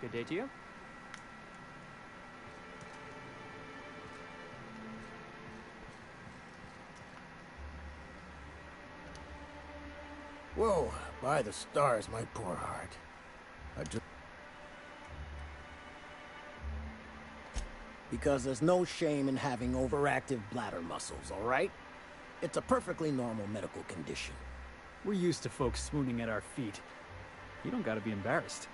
R: Good day to you.
M: Whoa, by the stars, my poor heart. Because there's no shame in having overactive bladder muscles, all right? It's a perfectly normal medical condition.
P: We're used to folks swooning at our feet. You don't gotta be embarrassed.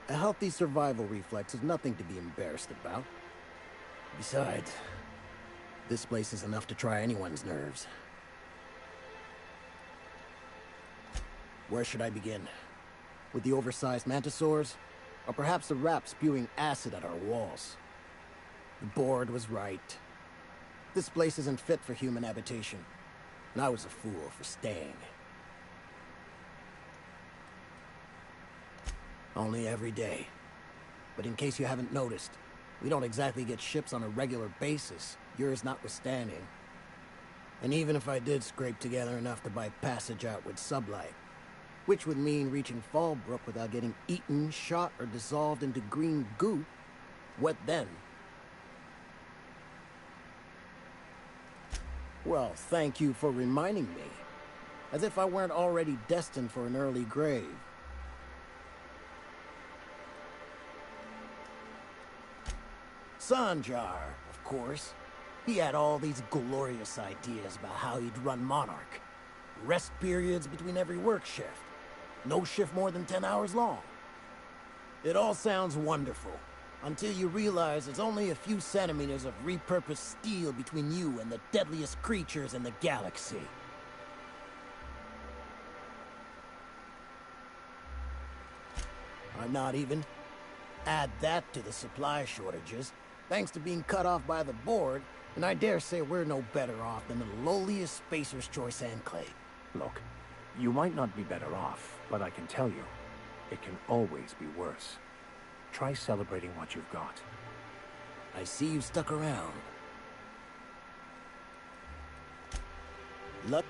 M: A healthy survival reflex is nothing to be embarrassed about. Besides, this place is enough to try anyone's nerves. Where should I begin? With the oversized mantisaurs? Or perhaps the rap spewing acid at our walls? The board was right. This place isn't fit for human habitation, and I was a fool for staying. Only every day. But in case you haven't noticed, we don't exactly get ships on a regular basis, yours notwithstanding. And even if I did scrape together enough to buy passage out with sublight, which would mean reaching Fallbrook without getting eaten, shot, or dissolved into green goo, what then? Well, thank you for reminding me. As if I weren't already destined for an early grave. Sanjar, of course. He had all these glorious ideas about how he'd run Monarch. Rest periods between every work shift. No shift more than 10 hours long. It all sounds wonderful, until you realize there's only a few centimeters of repurposed steel between you and the deadliest creatures in the galaxy. I'm not even. Add that to the supply shortages, thanks to being cut off by the board, and I dare say we're no better off than the lowliest Spacer's Choice enclave.
Q: Look, you might not be better off, but I can tell you, it can always be worse. Try celebrating what you've got.
M: I see you've stuck around. Luck.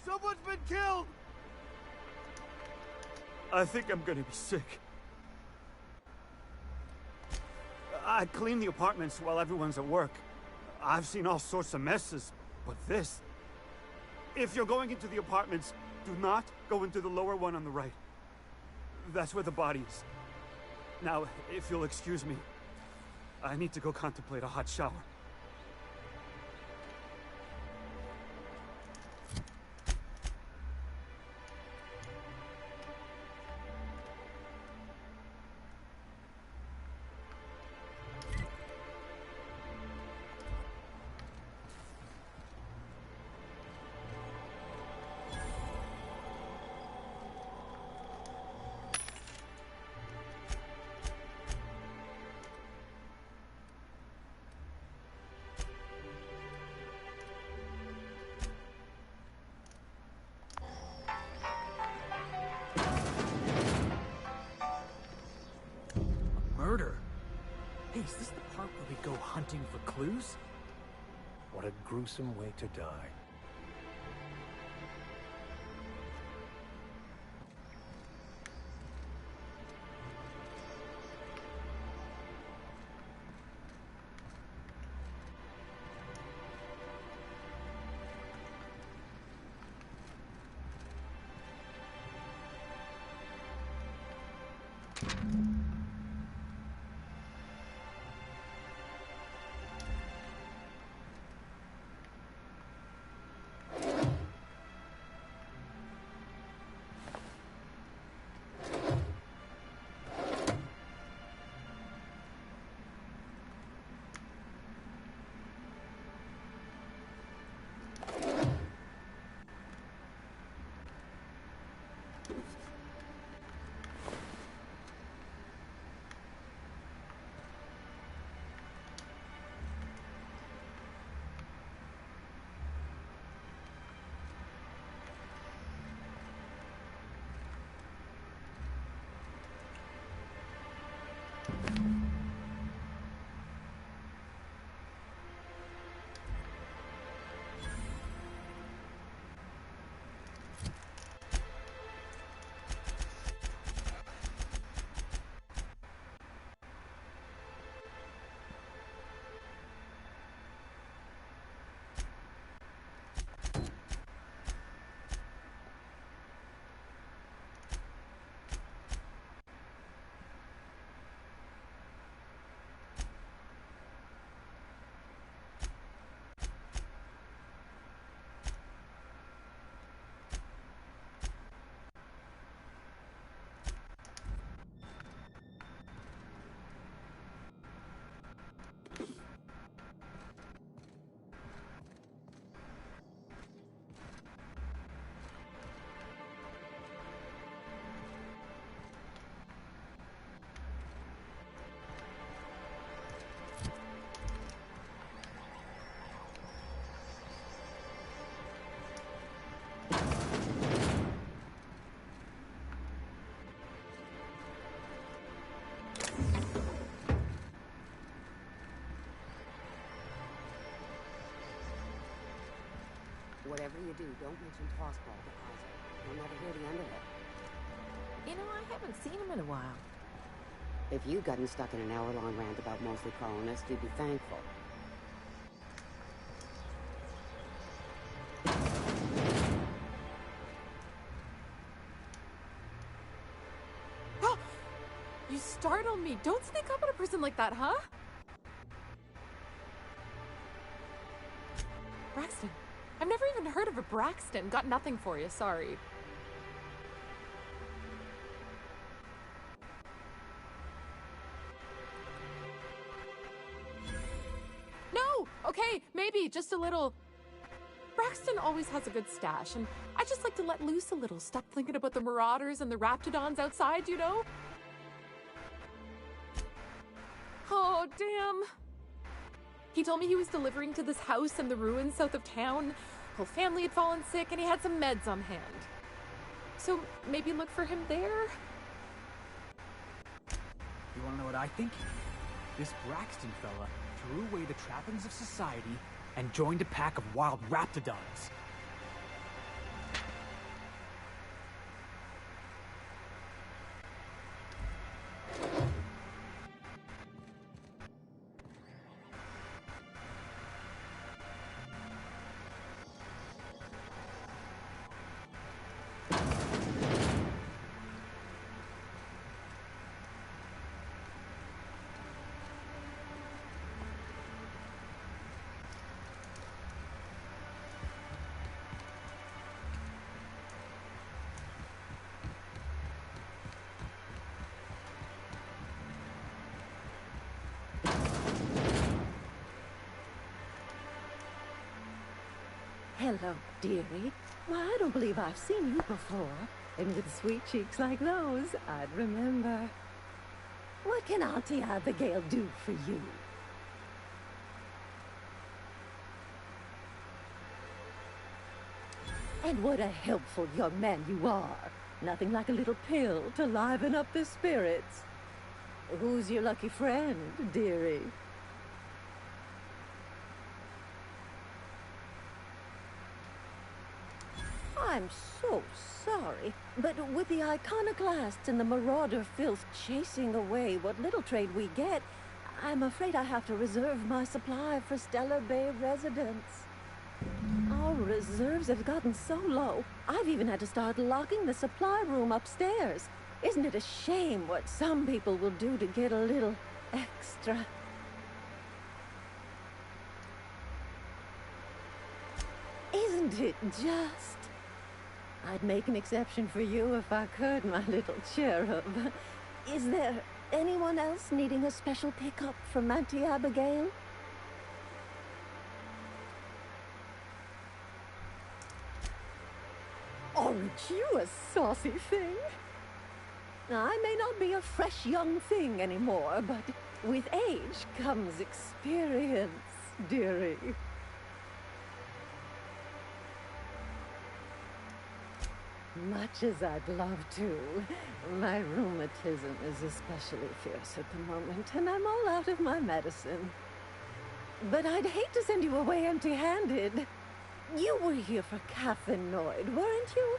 U: Someone's been killed! I think I'm gonna be sick. I clean the apartments while everyone's at work. I've seen all sorts of messes, but this... If you're going into the apartments, do not go into the lower one on the right. That's where the body is. Now, if you'll excuse me, I need to go contemplate a hot shower.
P: Murder? Hey, is this the part where we go hunting for clues?
Q: What a gruesome way to die.
F: whatever you do, don't mention tossball to Isaac. You'll never hear the end of it.
D: You know, I haven't seen him in a while.
F: If you'd gotten stuck in an hour-long rant about mostly colonists, you'd be thankful.
O: You startled me. Don't sneak up on a person like that, huh? Braxton. I've never even heard of a Braxton. Got nothing for you, sorry. No! Okay, maybe, just a little. Braxton always has a good stash, and I just like to let loose a little. Stop thinking about the Marauders and the Raptidons outside, you know? Oh, damn. He told me he was delivering to this house in the ruins south of town. Whole family had fallen sick, and he had some meds on hand. So maybe look for him there?
P: You wanna know what I think? This Braxton fella threw away the trappings of society and joined a pack of wild Raptidons.
D: Hello, dearie. Why, I don't believe I've seen you before. And with sweet cheeks like those, I'd remember. What can Auntie Abigail do for you? And what a helpful young man you are. Nothing like a little pill to liven up the spirits. Who's your lucky friend, dearie? I'm so sorry, but with the iconoclasts and the marauder filth chasing away what little trade we get, I'm afraid I have to reserve my supply for Stellar Bay residents. Our reserves have gotten so low, I've even had to start locking the supply room upstairs. Isn't it a shame what some people will do to get a little extra? Isn't it just? I'd make an exception for you if I could, my little cherub. Is there anyone else needing a special pickup from Auntie Abigail? Aren't you a saucy thing? I may not be a fresh young thing anymore, but with age comes experience, dearie. Much as I'd love to, my rheumatism is especially fierce at the moment, and I'm all out of my medicine. But I'd hate to send you away empty-handed. You were here for Caffeinoid, weren't you?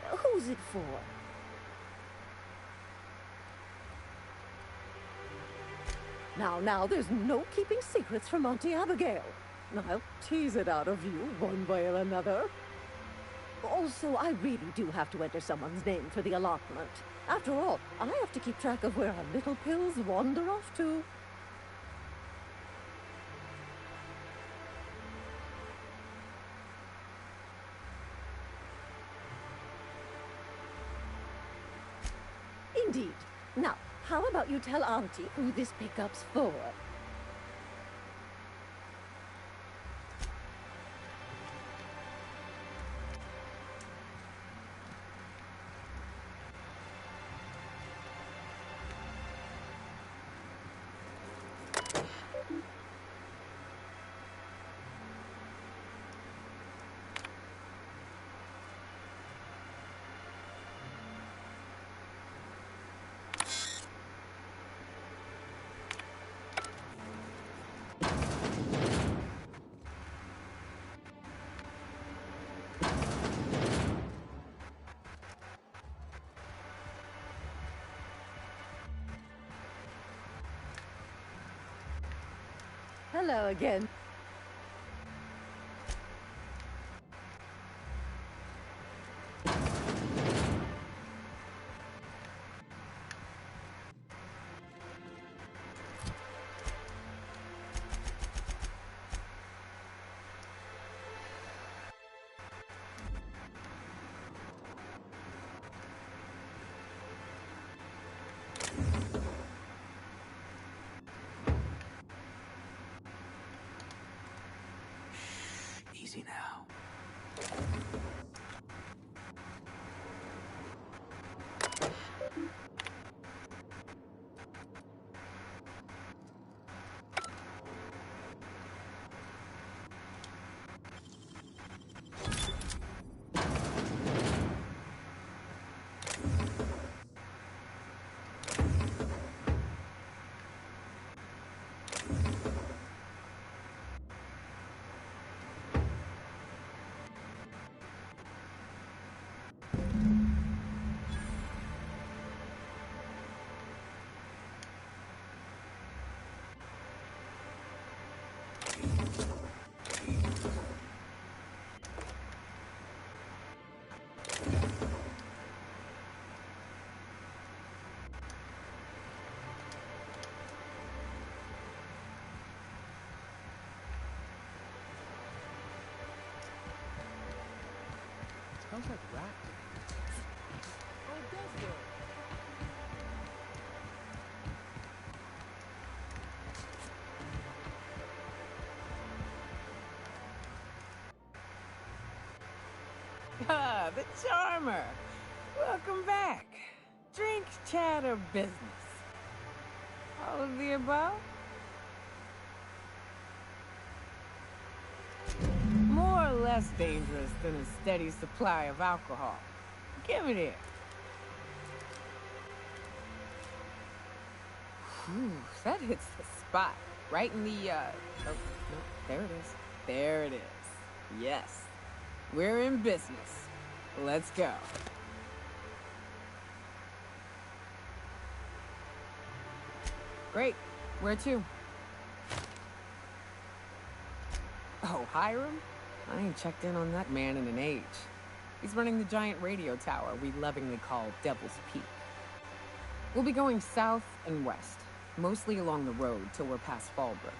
D: Who's it for? Now, there's no keeping secrets from Auntie Abigail. I'll tease it out of you one way or another. Also, I really do have to enter someone's name for the allotment. After all, I have to keep track of where our little pills wander off to. Indeed. Now, how about you tell Auntie who this pickup's for?
F: Hello again.
P: Easy now. Smells like rat. Oh, it does work.
N: Ah, the charmer. Welcome back. Drink, chat, or business? All of the above? More or less dangerous than a steady supply of alcohol. Give it here. Whew, that hits the spot. Right in the, oh, no, there it is. There it is. Yes. We're in business. Let's go. Great. Where to? Oh, Hiram? I ain't checked in on that man in an age. He's running the giant radio tower we lovingly call Devil's Peak. We'll be going south and west, mostly along the road till we're past Fallbrook.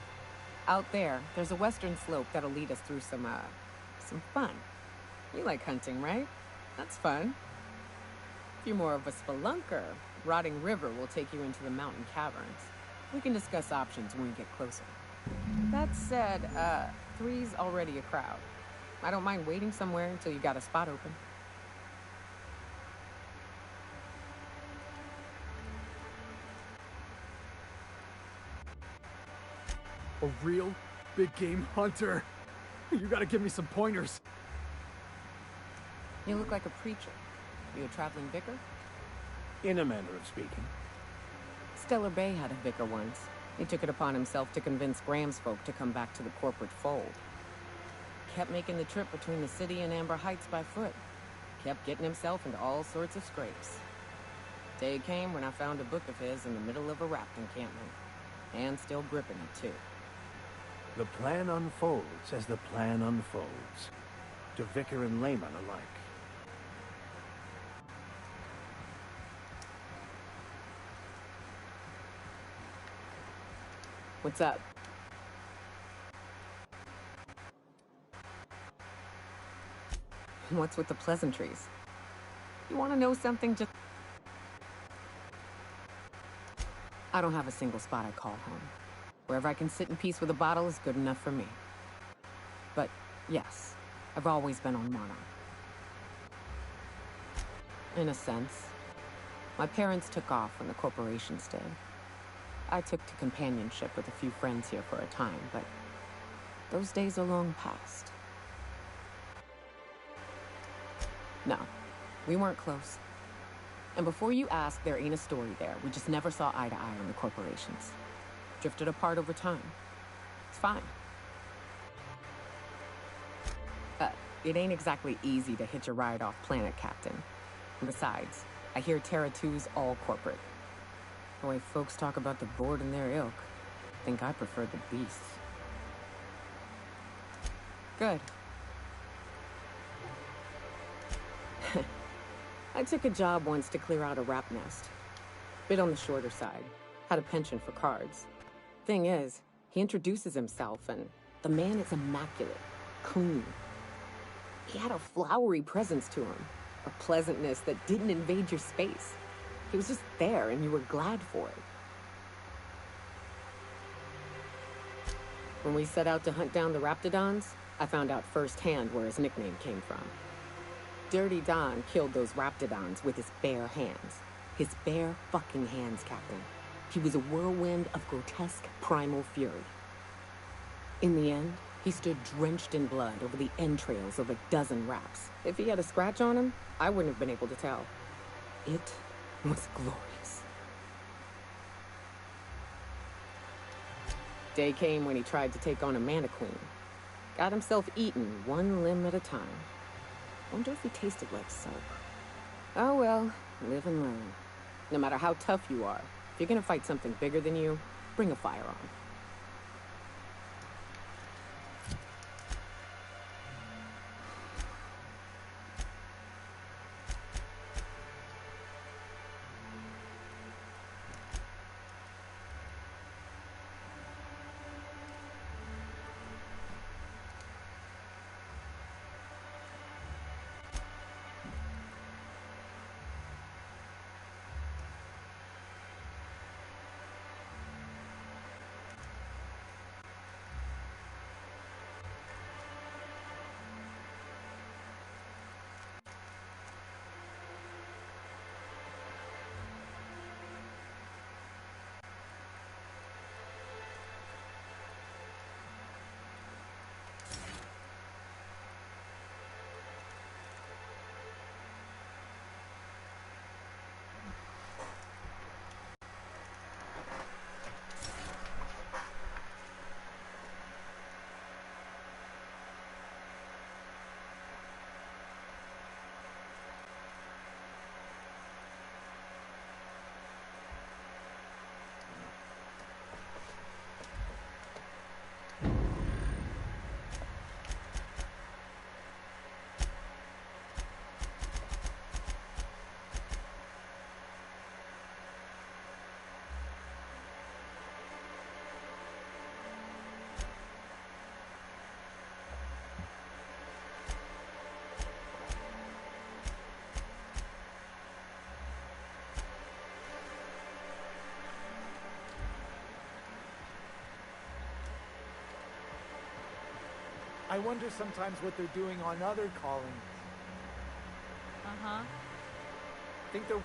N: Out there, there's a western slope that'll lead us through some fun. You like hunting, right? That's fun. If you're more of a spelunker, Rotting River will take you into the mountain caverns. We can discuss options when we get closer. That said, 3's already a crowd. I don't mind waiting somewhere until you got a spot open.
P: A real big game hunter. You gotta give me some pointers.
N: You look like a preacher. You a traveling vicar?
Q: In a manner of speaking.
N: Stellar Bay had a vicar once. He took it upon himself to convince Graham's folk to come back to the corporate fold. Kept making the trip between the city and Amber Heights by foot. Kept getting himself into all sorts of scrapes. Day came when I found a book of his in the middle of a raft encampment. And still gripping it, too.
Q: The plan unfolds as the plan unfolds. To vicar and layman alike.
N: What's up? What's with the pleasantries? You want to know something? Just... I don't have a single spot I call home. Wherever I can sit in peace with a bottle is good enough for me. But, yes, I've always been on Monarch. In a sense. My parents took off when the corporations did. I took to companionship with a few friends here for a time, but those days are long past. No, we weren't close. And before you ask, there ain't a story there. We just never saw eye to eye on the corporations. Drifted apart over time. It's fine. It ain't exactly easy to hitch a ride off planet, Captain. And besides, I hear Terra 2's all corporate. The way folks talk about the board and their ilk, think I prefer the beasts. Good. I took a job once to clear out a rat nest. Bit on the shorter side. Had a penchant for cards. Thing is, he introduces himself, and the man is immaculate. Clean. He had a flowery presence to him. A pleasantness that didn't invade your space. He was just there, and you were glad for it. When we set out to hunt down the Raptidons, I found out firsthand where his nickname came from. Dirty Don killed those Raptidons with his bare hands. His bare fucking hands, Captain. He was a whirlwind of grotesque primal fury. In the end, he stood drenched in blood over the entrails of a dozen raps. If he had a scratch on him, I wouldn't have been able to tell. It was glorious. Day came when he tried to take on a mannequin. Got himself eaten one limb at a time. Wonder if he tasted like soap. Oh well, live and learn. No matter how tough you are, if you're gonna fight something bigger than you, bring a firearm.
K: I wonder sometimes what they're doing on other colonies.
L: Uh-huh.
K: Think they're